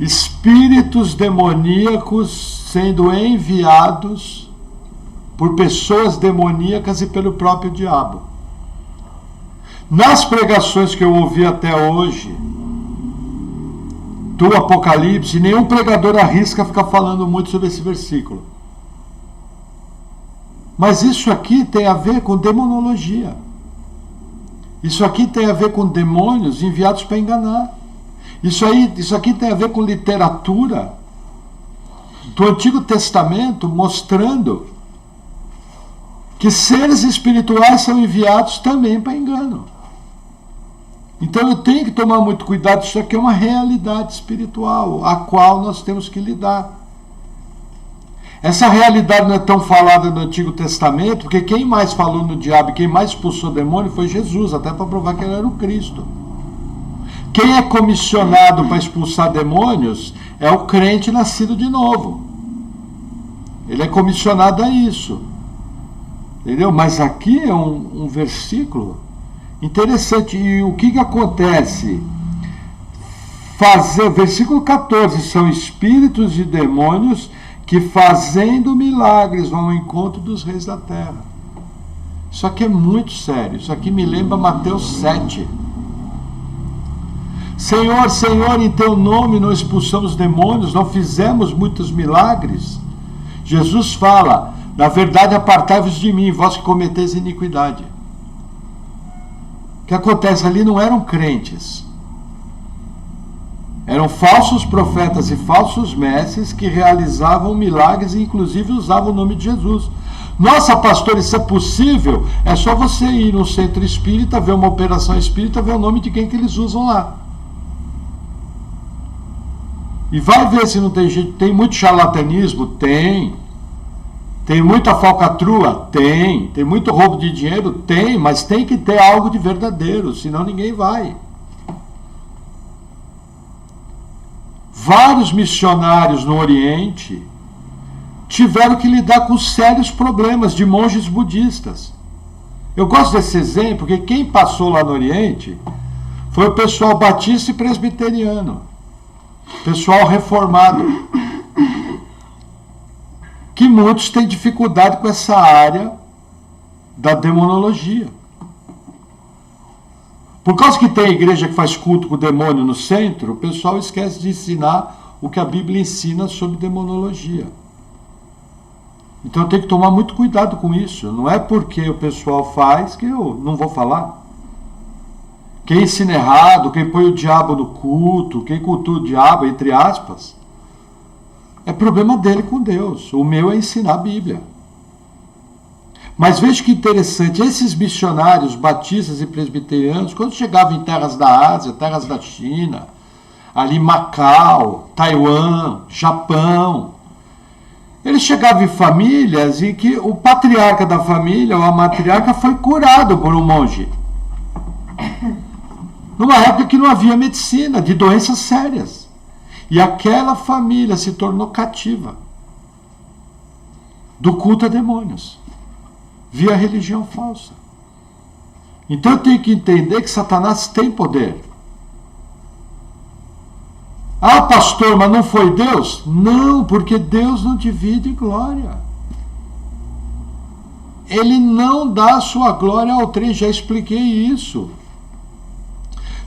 espíritos demoníacos sendo enviados por pessoas demoníacas e pelo próprio diabo. Nas pregações que eu ouvi até hoje do Apocalipse, nenhum pregador arrisca ficar falando muito sobre esse versículo. Mas isso aqui tem a ver com demonologia. Isso aqui tem a ver com demônios enviados para enganar. Isso aqui tem a ver com literatura do Antigo Testamento mostrando que seres espirituais são enviados também para engano. Então eu tenho que tomar muito cuidado, isso aqui é uma realidade espiritual, a qual nós temos que lidar. Essa realidade não é tão falada no Antigo Testamento, porque quem mais falou no diabo, quem mais expulsou demônio foi Jesus, até para provar que ele era o Cristo. Quem é comissionado para expulsar demônios é o crente nascido de novo. Ele é comissionado a isso. Entendeu? Mas aqui é um versículo interessante. E o que acontece? Versículo 14, são espíritos de demônios que fazendo milagres vão ao encontro dos reis da terra. Isso aqui é muito sério. Isso aqui me lembra Mateus 7. Senhor, Senhor, em teu nome não expulsamos demônios, não fizemos muitos milagres. Jesus fala, na verdade apartai-vos de mim, vós que cometeis iniquidade. O que acontece ali não eram crentes. Eram falsos profetas e falsos mestres que realizavam milagres e inclusive usavam o nome de Jesus. Nossa, pastor, isso é possível? É só você ir no centro espírita, ver uma operação espírita, ver o nome de quem que eles usam lá. E vai ver se não tem gente. Tem muito charlatanismo? Tem. Tem muita falcatrua? Tem. Tem muito roubo de dinheiro? Tem. Mas tem que ter algo de verdadeiro, senão ninguém vai. Vários missionários no Oriente tiveram que lidar com sérios problemas de monges budistas. Eu gosto desse exemplo porque quem passou lá no Oriente foi o pessoal batista e presbiteriano, pessoal reformado, que muitos têm dificuldade com essa área da demonologia. Por causa que tem igreja que faz culto com o demônio no centro, o pessoal esquece de ensinar o que a Bíblia ensina sobre demonologia. Então eu tenho que tomar muito cuidado com isso. Não é porque o pessoal faz que eu não vou falar. Quem ensina errado, quem põe o diabo no culto, quem cultua o diabo, entre aspas, é problema dele com Deus. O meu é ensinar a Bíblia. Mas veja que interessante, esses missionários batistas e presbiterianos, quando chegavam em terras da Ásia, terras da China, ali Macau, Taiwan, Japão, eles chegavam em famílias em que o patriarca da família ou a matriarca foi curado por um monge. Numa época que não havia medicina, de doenças sérias. E aquela família se tornou cativa do culto a demônios, via religião falsa. Então eu tenho que entender que Satanás tem poder. Ah, pastor, mas não foi Deus? Não, porque Deus não divide glória. Ele não dá a sua glória ao trem, já expliquei isso.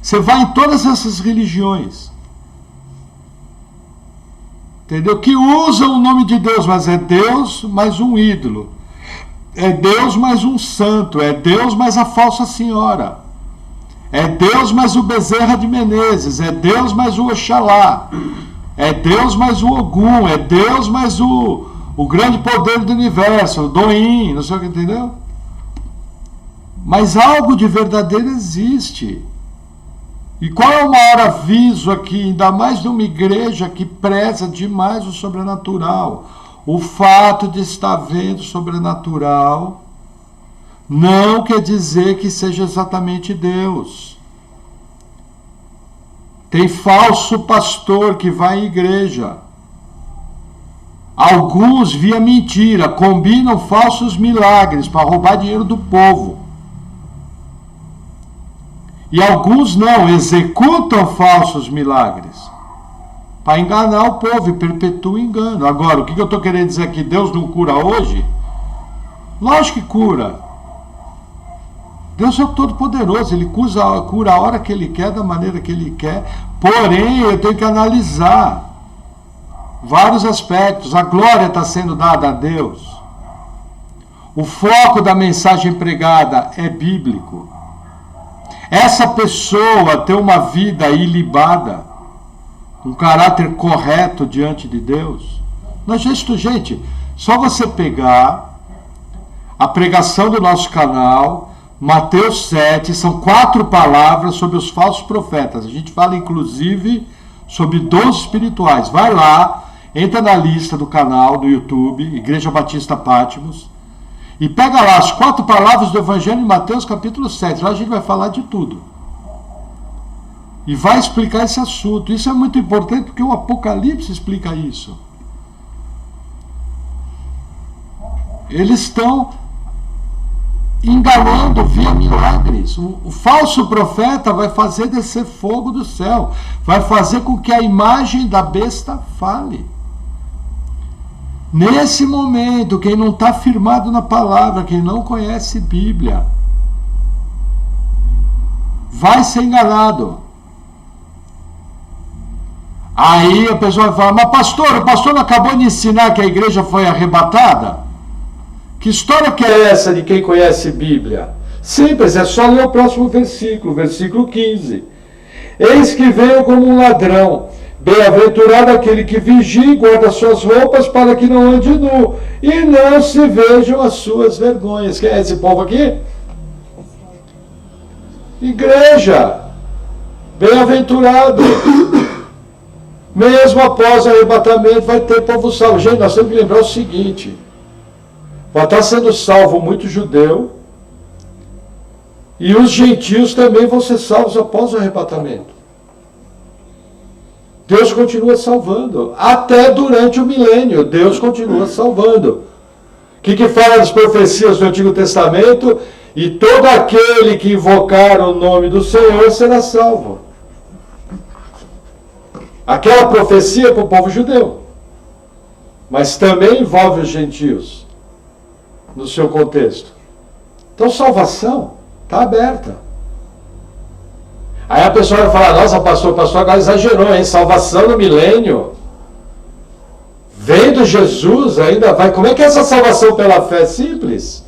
Você vai em todas essas religiões, entendeu? Que usam o nome de Deus, mas é Deus mais um ídolo. É Deus mais um santo, é Deus mais a falsa senhora. É Deus mais o Bezerra de Menezes, é Deus mais o Oxalá, é Deus mais o Ogum, é Deus mais o grande poder do universo, o Doim, não sei o que, entendeu? Mas algo de verdadeiro existe. E qual é o maior aviso aqui, ainda mais numa igreja que preza demais o sobrenatural? O fato de estar vendo sobrenatural não quer dizer que seja exatamente Deus. Tem falso pastor que vai à igreja. Alguns, via mentira, combinam falsos milagres para roubar dinheiro do povo. E alguns não, executam falsos milagres para enganar o povo e perpetuam o engano. Agora, o que eu estou querendo dizer aqui? Deus não cura hoje? Lógico que cura. Deus é o Todo-Poderoso, Ele cura a hora que Ele quer, da maneira que Ele quer. Porém, eu tenho que analisar vários aspectos. A glória está sendo dada a Deus. O foco da mensagem pregada é bíblico. Essa pessoa tem uma vida ilibada, um caráter correto diante de Deus. Não, gente, só você pegar a pregação do nosso canal, Mateus 7, são 4 palavras sobre os falsos profetas. A gente fala inclusive sobre dons espirituais. Vai lá, entra na lista do canal do YouTube, Igreja Batista Patmos, e pega lá as 4 palavras do Evangelho de Mateus capítulo 7. Lá a gente vai falar de tudo. E vai explicar esse assunto. Isso é muito importante porque o Apocalipse explica isso. Eles estão enganando via milagres. O falso profeta vai fazer descer fogo do céu, vai fazer com que a imagem da besta fale. Nesse momento, quem não está firmado na palavra, quem não conhece Bíblia, vai ser enganado. Aí a pessoa vai falar, mas pastor, o pastor não acabou de ensinar que a igreja foi arrebatada? Que história que é essa de quem conhece Bíblia? Simples, é só ler o próximo versículo, versículo 15. Eis que veio como um ladrão, bem-aventurado aquele que vigia e guarda suas roupas para que não ande nu, e não se vejam as suas vergonhas. Quem é esse povo aqui? Igreja, bem-aventurado. Mesmo após o arrebatamento vai ter povo salvo. Gente, nós temos que lembrar o seguinte: vai estar sendo salvo muito judeu, e os gentios também vão ser salvos após o arrebatamento. Deus continua salvando. Até durante o milênio, Deus continua salvando. O que fala das profecias do Antigo Testamento? E todo aquele que invocar o nome do Senhor será salvo. Aquela profecia é para o povo judeu. Mas também envolve os gentios no seu contexto. Então, salvação está aberta. Aí a pessoa vai falar, nossa, pastor agora exagerou, hein? Salvação no milênio. Vendo Jesus ainda vai... Como é que é essa salvação pela fé? Simples.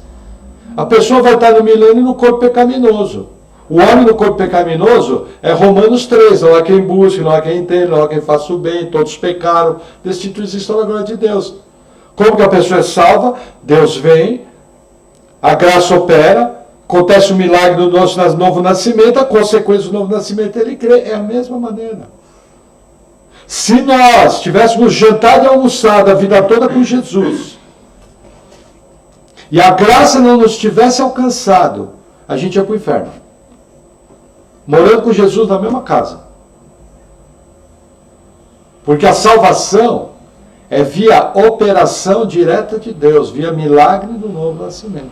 A pessoa vai estar no milênio no corpo pecaminoso. O homem no corpo pecaminoso é Romanos 3, não há quem busque, não há quem entenda, não há quem faça o bem, todos pecaram, destituídos estão na glória de Deus. Como que a pessoa é salva? Deus vem, a graça opera, acontece um milagre do nosso novo nascimento, a consequência do novo nascimento ele crê, é a mesma maneira. Se nós tivéssemos jantado e almoçado a vida toda com Jesus, e a graça não nos tivesse alcançado, a gente ia para o inferno. Morando com Jesus na mesma casa. Porque a salvação é via operação direta de Deus, via milagre do novo nascimento.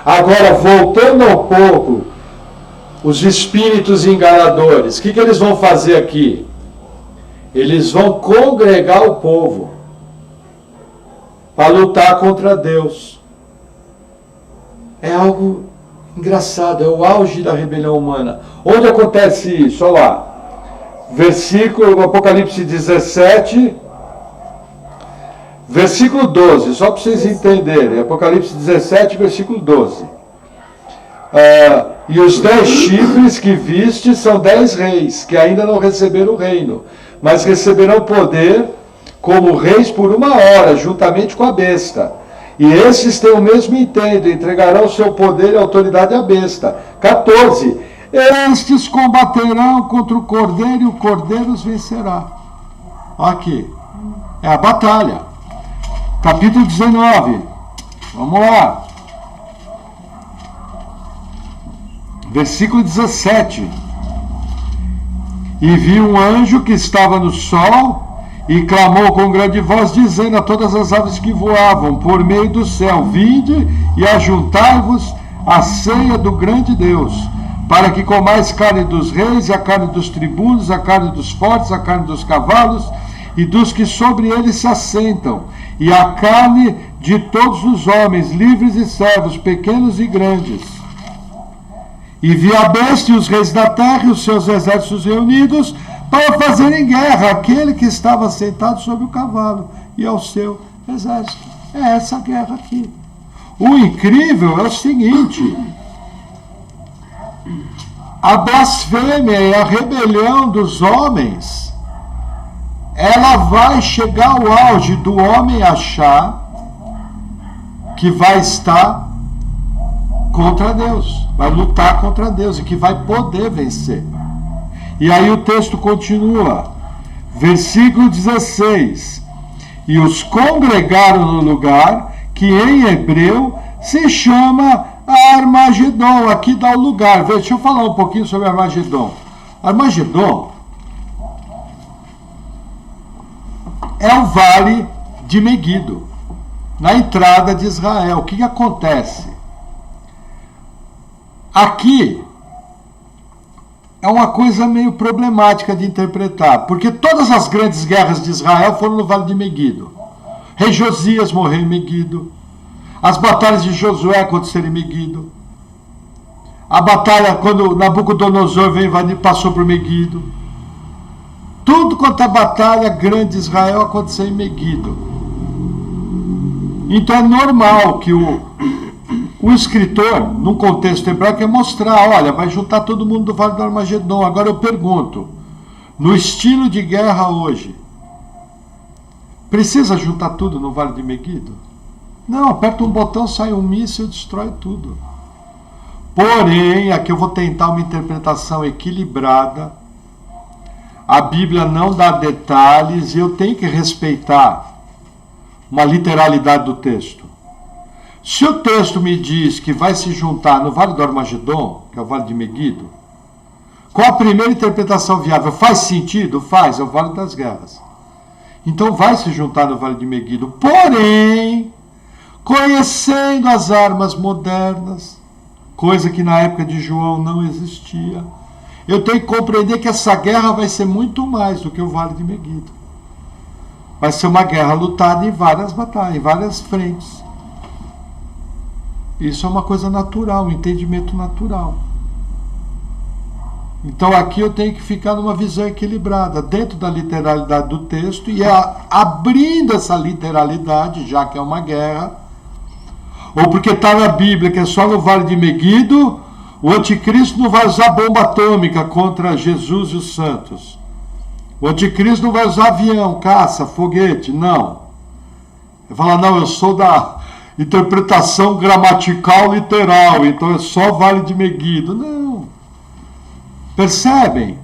Agora, voltando um pouco, os espíritos enganadores, o que eles vão fazer aqui? Eles vão congregar o povo para lutar contra Deus. É algo engraçado, é o auge da rebelião humana. Onde acontece isso? Olha lá. Versículo, Apocalipse 17, versículo 12, só para vocês entenderem. Apocalipse 17, versículo 12. E os 10 chifres que viste são 10 reis, que ainda não receberam o reino, mas receberão poder como reis por 1 hora, juntamente com a besta. E esses têm o mesmo intento, entregarão o seu poder e autoridade à besta. 14. Estes combaterão contra o cordeiro e o cordeiro os vencerá. Aqui. É a batalha. Capítulo 19. Vamos lá. Versículo 17. E vi um anjo que estava no sol e clamou com grande voz, dizendo a todas as aves que voavam por meio do céu: vinde e ajuntai-vos à ceia do grande Deus, para que comais carne dos reis, e a carne dos tribunos, a carne dos fortes, a carne dos cavalos, e dos que sobre eles se assentam, e a carne de todos os homens, livres e servos, pequenos e grandes. E vi a besta e os reis da terra e os seus exércitos reunidos, para fazerem guerra àquele que estava sentado sobre o cavalo e ao seu exército. É essa guerra aqui. O incrível é o seguinte: a blasfêmia e a rebelião dos homens, ela vai chegar ao auge do homem achar que vai estar contra Deus, vai lutar contra Deus e que vai poder vencer. E aí o texto continua, versículo 16: e os congregaram no lugar que em hebreu se chama Armagedon. Aqui dá o lugar. Deixa eu falar um pouquinho sobre Armagedon. Armagedon é o vale de Meguido, na entrada de Israel. O que acontece? Aqui é uma coisa meio problemática de interpretar, porque todas as grandes guerras de Israel foram no Vale de Meguido. Rei Josias morreu em Meguido. As batalhas de Josué aconteceram em Meguido. A batalha quando Nabucodonosor passou por Meguido. Tudo quanto é batalha grande de Israel aconteceu em Meguido. Então é normal que o escritor, num contexto hebraico, quer mostrar, olha, vai juntar todo mundo do Vale do Armagedon. Agora eu pergunto, no estilo de guerra hoje, precisa juntar tudo no Vale de Meguido? Não, aperta um botão, sai um míssil e destrói tudo. Porém, aqui eu vou tentar uma interpretação equilibrada. A Bíblia não dá detalhes e eu tenho que respeitar uma literalidade do texto. Se o texto me diz que vai se juntar no Vale do Armagedon, que é o Vale de Meguido, Qual a primeira interpretação viável? Faz sentido? Faz, é o Vale das Guerras. Então vai se juntar no Vale de Meguido. Porém, conhecendo as armas modernas, coisa que na época de João não existia, eu tenho que compreender que essa guerra vai ser muito mais do que o Vale de Meguido. Vai ser uma guerra lutada em várias batalhas, em várias frentes. Isso é uma coisa natural, um entendimento natural. Então aqui eu tenho que ficar numa visão equilibrada, dentro da literalidade do texto, e abrindo essa literalidade, já que é uma guerra, ou porque está na Bíblia que é só no Vale de Meguido, o anticristo não vai usar bomba atômica contra Jesus e os santos. O anticristo não vai usar avião, caça, foguete, não. Ele fala, não, eu sou da interpretação gramatical literal, então é só Vale de Meguido. Não. Percebem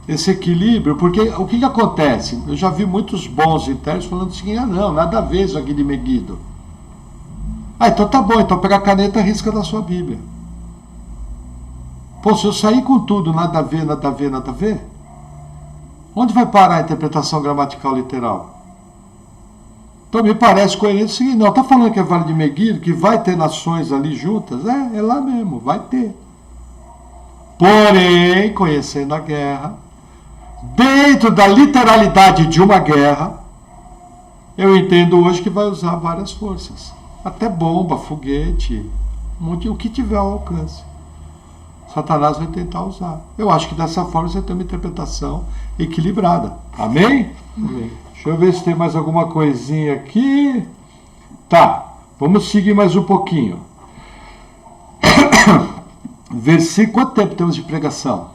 esse equilíbrio? Porque o que acontece? Eu já vi muitos bons intérpretes falando assim, não, nada a ver isso aqui de Meguido. Então tá bom, então pega a caneta e risca da sua Bíblia. Pô, se eu sair com tudo, nada a ver, nada a ver, nada a ver, onde vai parar a interpretação gramatical literal? Então me parece coerente o seguinte, não, está falando que é Vale de Meguido, que vai ter nações ali juntas? É lá mesmo, vai ter. Porém, conhecendo a guerra, dentro da literalidade de uma guerra, eu entendo hoje que vai usar várias forças. Até bomba, foguete, o que tiver ao alcance. Satanás vai tentar usar. Eu acho que dessa forma você tem uma interpretação equilibrada. Amém? Amém. Deixa eu ver se tem mais alguma coisinha aqui. Tá, vamos seguir mais um pouquinho. Versículo, quanto tempo temos de pregação?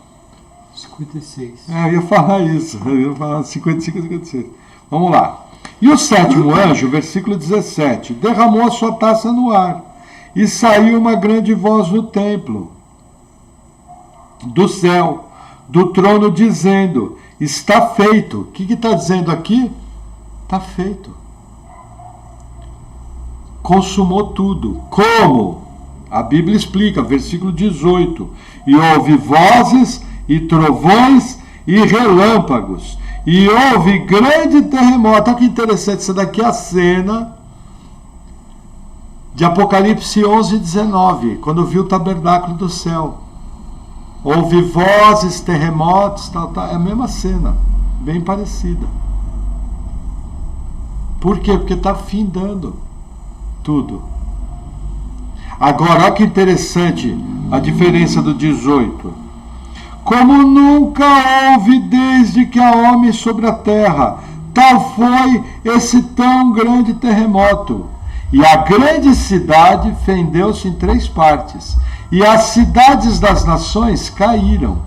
56. Eu ia falar isso. Eu ia falar 55 e 56. Vamos lá. E o sétimo anjo, versículo 17, derramou a sua taça no ar, e saiu uma grande voz no templo, do céu, do trono, dizendo, está feito. O que está dizendo aqui? Está feito. Consumou tudo. Como? A Bíblia explica, versículo 18, e houve vozes, e trovões, e relâmpagos, e houve grande terremoto. Olha que interessante, isso daqui é a cena de Apocalipse 11, 19, quando viu o tabernáculo do céu. Houve vozes, terremotos, tal. É a mesma cena, bem parecida. Por quê? Porque está findando tudo. Agora, olha que interessante a diferença do 18. Como nunca houve desde que há homem sobre a terra, tal foi esse tão grande terremoto. E a grande cidade fendeu-se em 3 partes, e as cidades das nações caíram.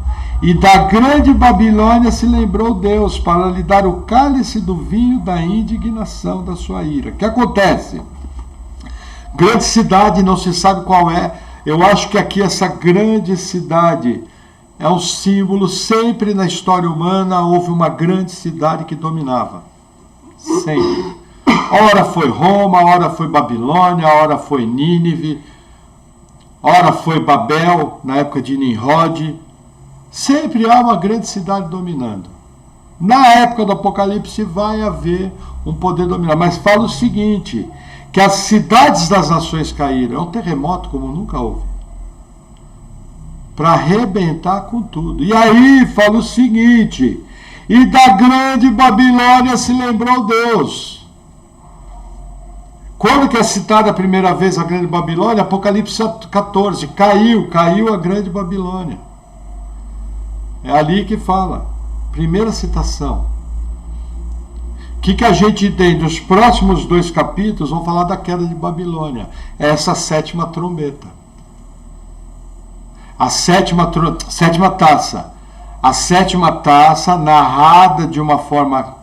E da grande Babilônia se lembrou Deus para lhe dar o cálice do vinho da indignação da sua ira. O que acontece? Grande cidade, não se sabe qual é. Eu acho que aqui essa grande cidade é um símbolo. Sempre na história humana houve uma grande cidade que dominava. Sempre. Ora foi Roma, ora foi Babilônia, ora foi Nínive, ora foi Babel, na época de Nimrod. Sempre há uma grande cidade dominando. Na época do Apocalipse vai haver um poder dominante. Mas fala o seguinte, que as cidades das nações caíram. É um terremoto como nunca houve. Para arrebentar com tudo. E aí fala o seguinte, e da grande Babilônia se lembrou Deus. Quando que é citada a primeira vez a grande Babilônia? Apocalipse 14. Caiu a grande Babilônia. É ali que fala. Primeira citação. O que a gente tem dos próximos 2 capítulos? Vão falar da queda de Babilônia. É essa 7ª trombeta. A sétima taça. A 7ª taça, narrada de uma forma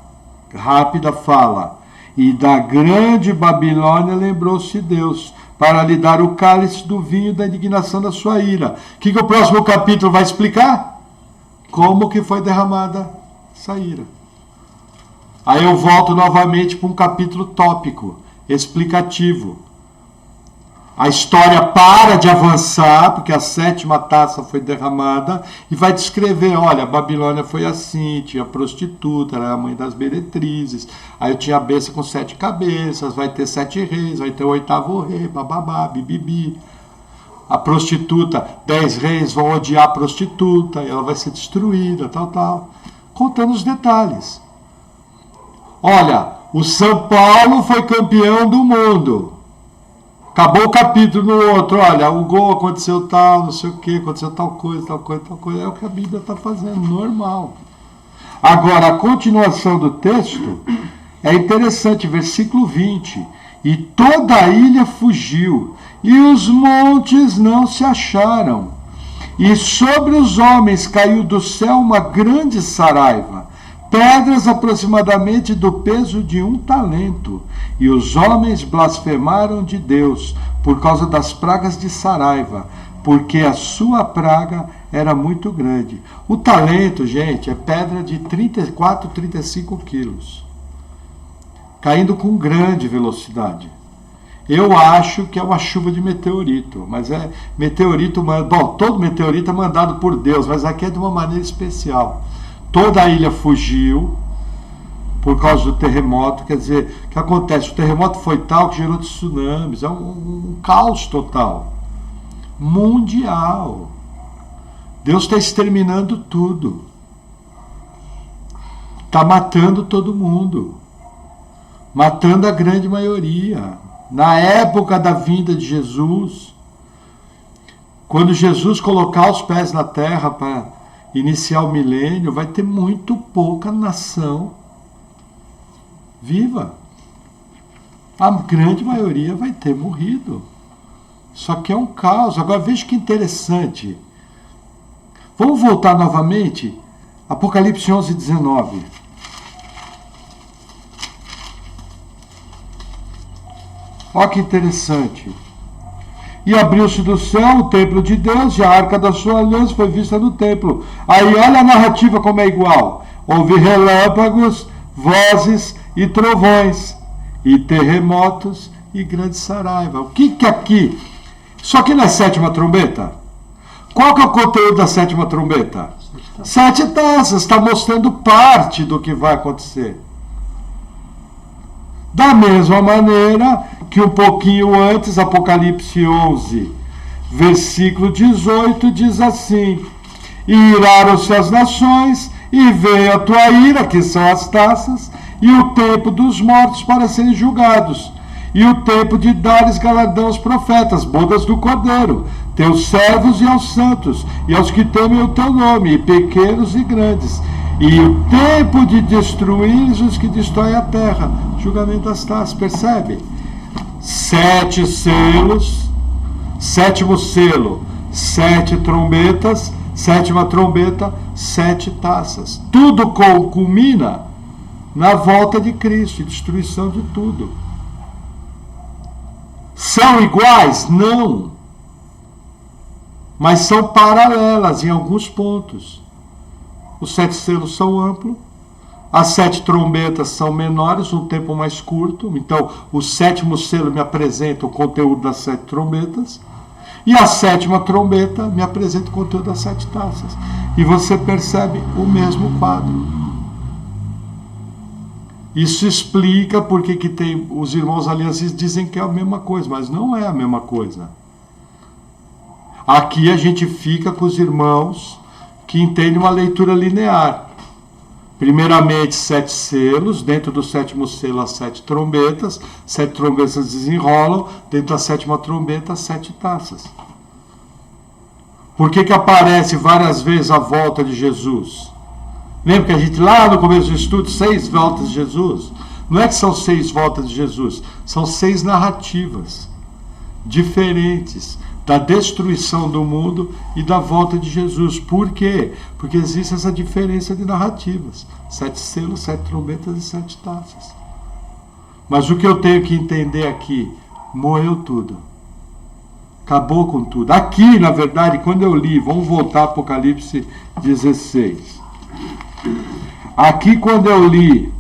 rápida, fala: e da grande Babilônia lembrou-se Deus, para lhe dar o cálice do vinho da indignação da sua ira. O que o próximo capítulo vai explicar? Como que foi derramada essa ira. Aí eu volto novamente para um capítulo tópico, explicativo. A história para de avançar, porque a 7ª taça foi derramada, e vai descrever, olha, a Babilônia foi assim, tinha prostituta, era a mãe das meretrizes, aí eu tinha a besta com 7 cabeças, vai ter 7 reis, vai ter o 8º rei, bababá, bibibi. A prostituta, 10 reis vão odiar a prostituta, e ela vai ser destruída, tal. Contando os detalhes. Olha, o São Paulo foi campeão do mundo. Acabou o capítulo no outro, olha, o gol aconteceu tal, não sei o que, aconteceu tal coisa. É o que a Bíblia está fazendo, normal. Agora, a continuação do texto é interessante, versículo 20. E toda a ilha fugiu, e os montes não se acharam. E sobre os homens caiu do céu uma grande saraiva, pedras aproximadamente do peso de 1 talento. E os homens blasfemaram de Deus por causa das pragas de saraiva, porque a sua praga era muito grande. O talento, gente, é pedra de 34, 35 quilos, caindo com grande velocidade. Eu acho que é uma chuva de meteorito, mas é meteorito, bom, todo meteorito é mandado por Deus, mas aqui é de uma maneira especial. Toda a ilha fugiu por causa do terremoto, quer dizer, o que acontece? O terremoto foi tal que gerou tsunamis, é um caos total, mundial. Deus está exterminando tudo, está matando todo mundo, matando a grande maioria. Na época da vinda de Jesus, quando Jesus colocar os pés na terra para iniciar o milênio, vai ter muito pouca nação viva. A grande maioria vai ter morrido. Só que é um caos. Agora veja que interessante. Vamos voltar novamente. Apocalipse 11, 19. Olha que interessante. E abriu-se do céu o templo de Deus, e a arca da sua aliança foi vista no templo. Aí olha a narrativa como é igual. Houve relâmpagos, vozes e trovões, e terremotos e grande saraiva. O que é aqui? Isso aqui não é 7ª trombeta? Qual que é o conteúdo da 7ª trombeta? 7 taças. Está mostrando parte do que vai acontecer. Da mesma maneira que um pouquinho antes, Apocalipse 11, versículo 18, diz assim: E iraram-se as nações, e veio a tua ira, que são as taças, e o tempo dos mortos para serem julgados, e o tempo de dares galardão aos profetas, bodas do Cordeiro, teus servos e aos santos, e aos que temem o teu nome, e pequenos e grandes, e o tempo de destruir os que destroem a terra, julgamento das taças. Percebe? 7 selos, 7º selo, 7 trombetas, 7ª trombeta, 7 taças. Tudo culmina na volta de Cristo, destruição de tudo. São iguais? Não. Mas são paralelas em alguns pontos. Os 7 selos são amplos, as 7 trombetas são menores, um tempo mais curto. Então, o 7º selo me apresenta o conteúdo das 7 trombetas, e a 7ª trombeta me apresenta o conteúdo das 7 taças. E você percebe o mesmo quadro. Isso explica porque que tem os irmãos aliancistas dizem que é a mesma coisa, mas não é a mesma coisa. Aqui a gente fica com os irmãos que entendem uma leitura linear. Primeiramente, 7 selos, dentro do 7º selo, as 7 trombetas, 7 trombetas desenrolam, dentro da 7ª trombeta, as 7 taças. Por que aparece várias vezes a volta de Jesus? Lembra que a gente lá no começo do estudo, 6 voltas de Jesus? Não é que são 6 voltas de Jesus, são 6 narrativas diferentes da destruição do mundo e da volta de Jesus. Por quê? Porque existe essa diferença de narrativas. 7 selos, 7 trombetas e 7 taças. Mas o que eu tenho que entender aqui, morreu tudo. Acabou com tudo. Aqui, na verdade, quando eu li, vamos voltar a Apocalipse 16. Aqui, quando eu li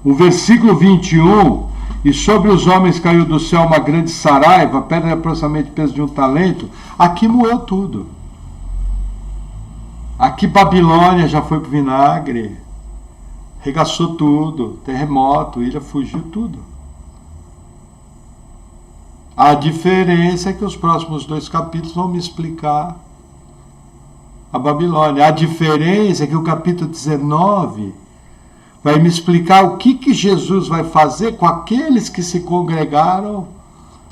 o versículo 21, E sobre os homens caiu do céu uma grande saraiva, pedra de aproximadamente peso de um talento. Aqui moeu tudo. Aqui Babilônia já foi pro vinagre. Regaçou tudo. Terremoto, ilha fugiu tudo. A diferença é que os próximos 2 capítulos vão me explicar a Babilônia. A diferença é que o capítulo 19 vai me explicar o que Jesus vai fazer com aqueles que se congregaram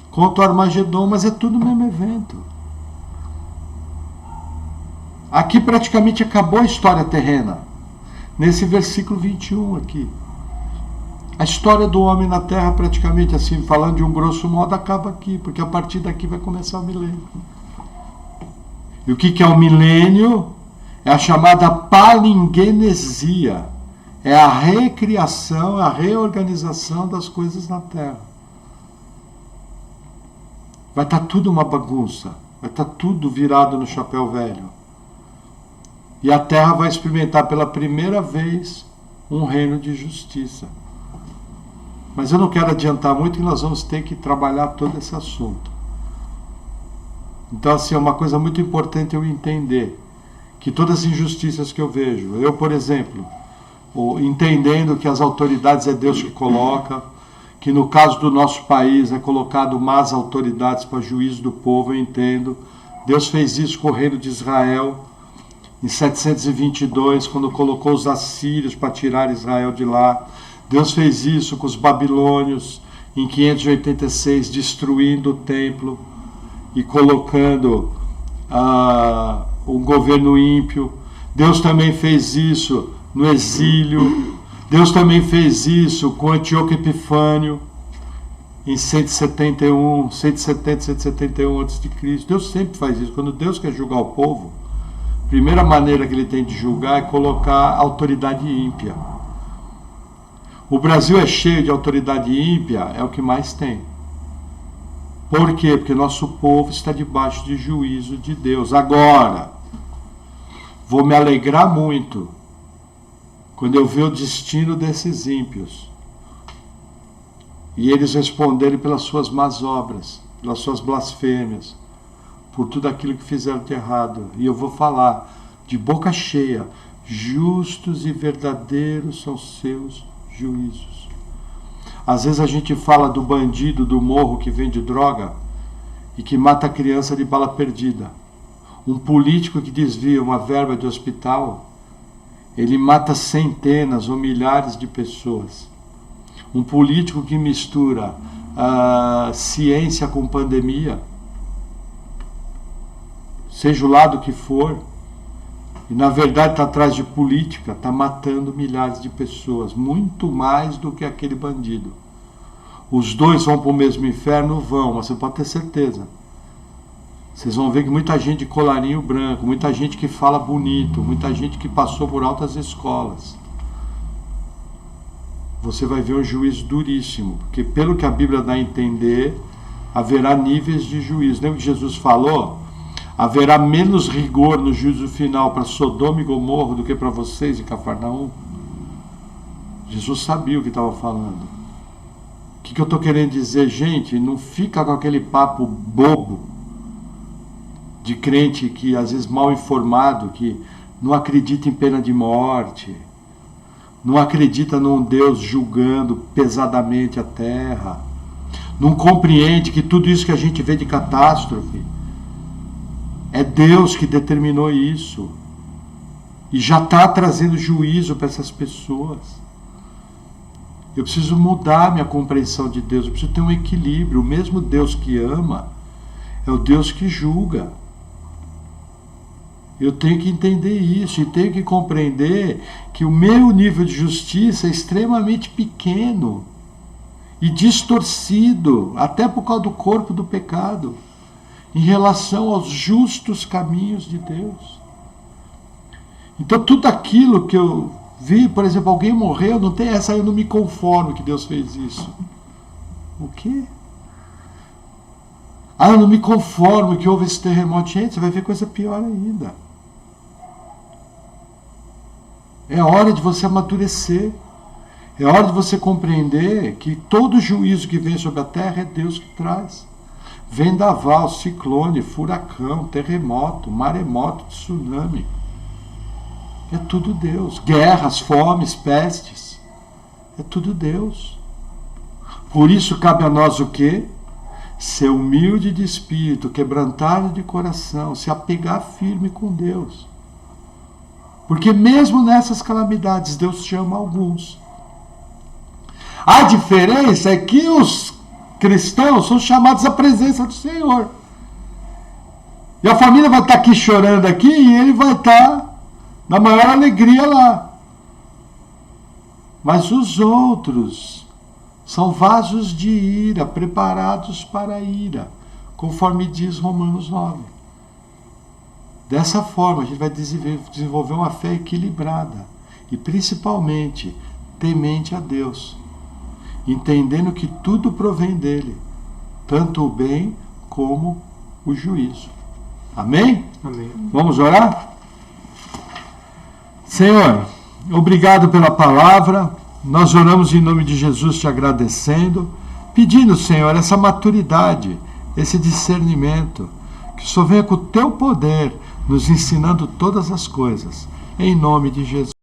contra o Armagedon, mas é tudo o mesmo evento. Aqui praticamente acabou a história terrena, nesse versículo 21 aqui. A história do homem na terra, praticamente assim, falando de um grosso modo, acaba aqui, porque a partir daqui vai começar o milênio. E o que é o milênio? É a chamada palingenesia. É a recriação, a reorganização das coisas na Terra. Vai estar tudo uma bagunça. Vai estar tudo virado no chapéu velho. E a Terra vai experimentar pela primeira vez um reino de justiça. Mas eu não quero adiantar muito, que nós vamos ter que trabalhar todo esse assunto. Então, assim, é uma coisa muito importante eu entender que todas as injustiças que eu vejo, eu, por exemplo, entendendo que as autoridades é Deus que coloca, que no caso do nosso país é colocado más autoridades para juízo do povo, eu entendo. Deus fez isso com o reino de Israel em 722, quando colocou os assírios para tirar Israel de lá. Deus fez isso com os babilônios em 586, destruindo o templo e colocando um governo ímpio. Deus também fez isso no exílio. Deus também fez isso com Antíoco Epifânio em 171 a.C. Deus sempre faz isso. Quando Deus quer julgar o povo, a primeira maneira que ele tem de julgar é colocar autoridade ímpia. O Brasil é cheio de autoridade ímpia, é o que mais tem. Por quê? Porque nosso povo está debaixo de juízo de Deus. Agora, vou me alegrar muito quando eu ver o destino desses ímpios e eles responderem pelas suas más obras, pelas suas blasfêmias, por tudo aquilo que fizeram de errado. E eu vou falar de boca cheia: justos e verdadeiros são seus juízos. Às vezes a gente fala do bandido do morro que vende droga e que mata a criança de bala perdida. Um político que desvia uma verba de hospital, ele mata centenas ou milhares de pessoas. Um político que mistura ciência com pandemia, seja o lado que for, e na verdade está atrás de política, está matando milhares de pessoas, muito mais do que aquele bandido. Os dois vão para o mesmo inferno? Vão, mas você pode ter certeza. Vocês vão ver que muita gente de colarinho branco, muita gente que fala bonito, muita gente que passou por altas escolas. Você vai ver um juízo duríssimo, porque pelo que a Bíblia dá a entender, haverá níveis de juízo. Lembra que Jesus falou? Haverá menos rigor no juízo final para Sodoma e Gomorra do que para vocês em Cafarnaum. Jesus sabia o que estava falando. O que eu estou querendo dizer, gente? Não fica com aquele papo bobo de crente que às vezes mal informado, que não acredita em pena de morte, não acredita num Deus julgando pesadamente a terra, não compreende que tudo isso que a gente vê de catástrofe é Deus que determinou isso e já está trazendo juízo para essas pessoas. Eu preciso mudar minha compreensão de Deus, eu preciso ter um equilíbrio. O mesmo Deus que ama é o Deus que julga. Eu tenho que entender isso e tenho que compreender que o meu nível de justiça é extremamente pequeno e distorcido, até por causa do corpo do pecado, em relação aos justos caminhos de Deus. Então tudo aquilo que eu vi, por exemplo, alguém morreu, não tem essa, eu não me conformo que Deus fez isso. O quê? Eu não me conformo que houve esse terremoto. Gente, você vai ver coisa pior ainda. É hora de você amadurecer. É hora de você compreender que todo juízo que vem sobre a terra é Deus que traz. Vendaval, ciclone, furacão, terremoto, maremoto, tsunami. É tudo Deus. Guerras, fomes, pestes. É tudo Deus. Por isso cabe a nós o quê? Ser humilde de espírito, quebrantado de coração, se apegar firme com Deus. Porque mesmo nessas calamidades, Deus chama alguns. A diferença é que os cristãos são chamados à presença do Senhor. E a família vai estar aqui chorando aqui e ele vai estar na maior alegria lá. Mas os outros são vasos de ira, preparados para a ira, conforme diz Romanos 9. Dessa forma, a gente vai desenvolver uma fé equilibrada e, principalmente, temente a Deus, entendendo que tudo provém dele, tanto o bem como o juízo. Amém? Amém. Vamos orar? Senhor, obrigado pela palavra. Nós oramos em nome de Jesus te agradecendo, pedindo, Senhor, essa maturidade, esse discernimento, que só venha com o teu poder, nos ensinando todas as coisas. Em nome de Jesus.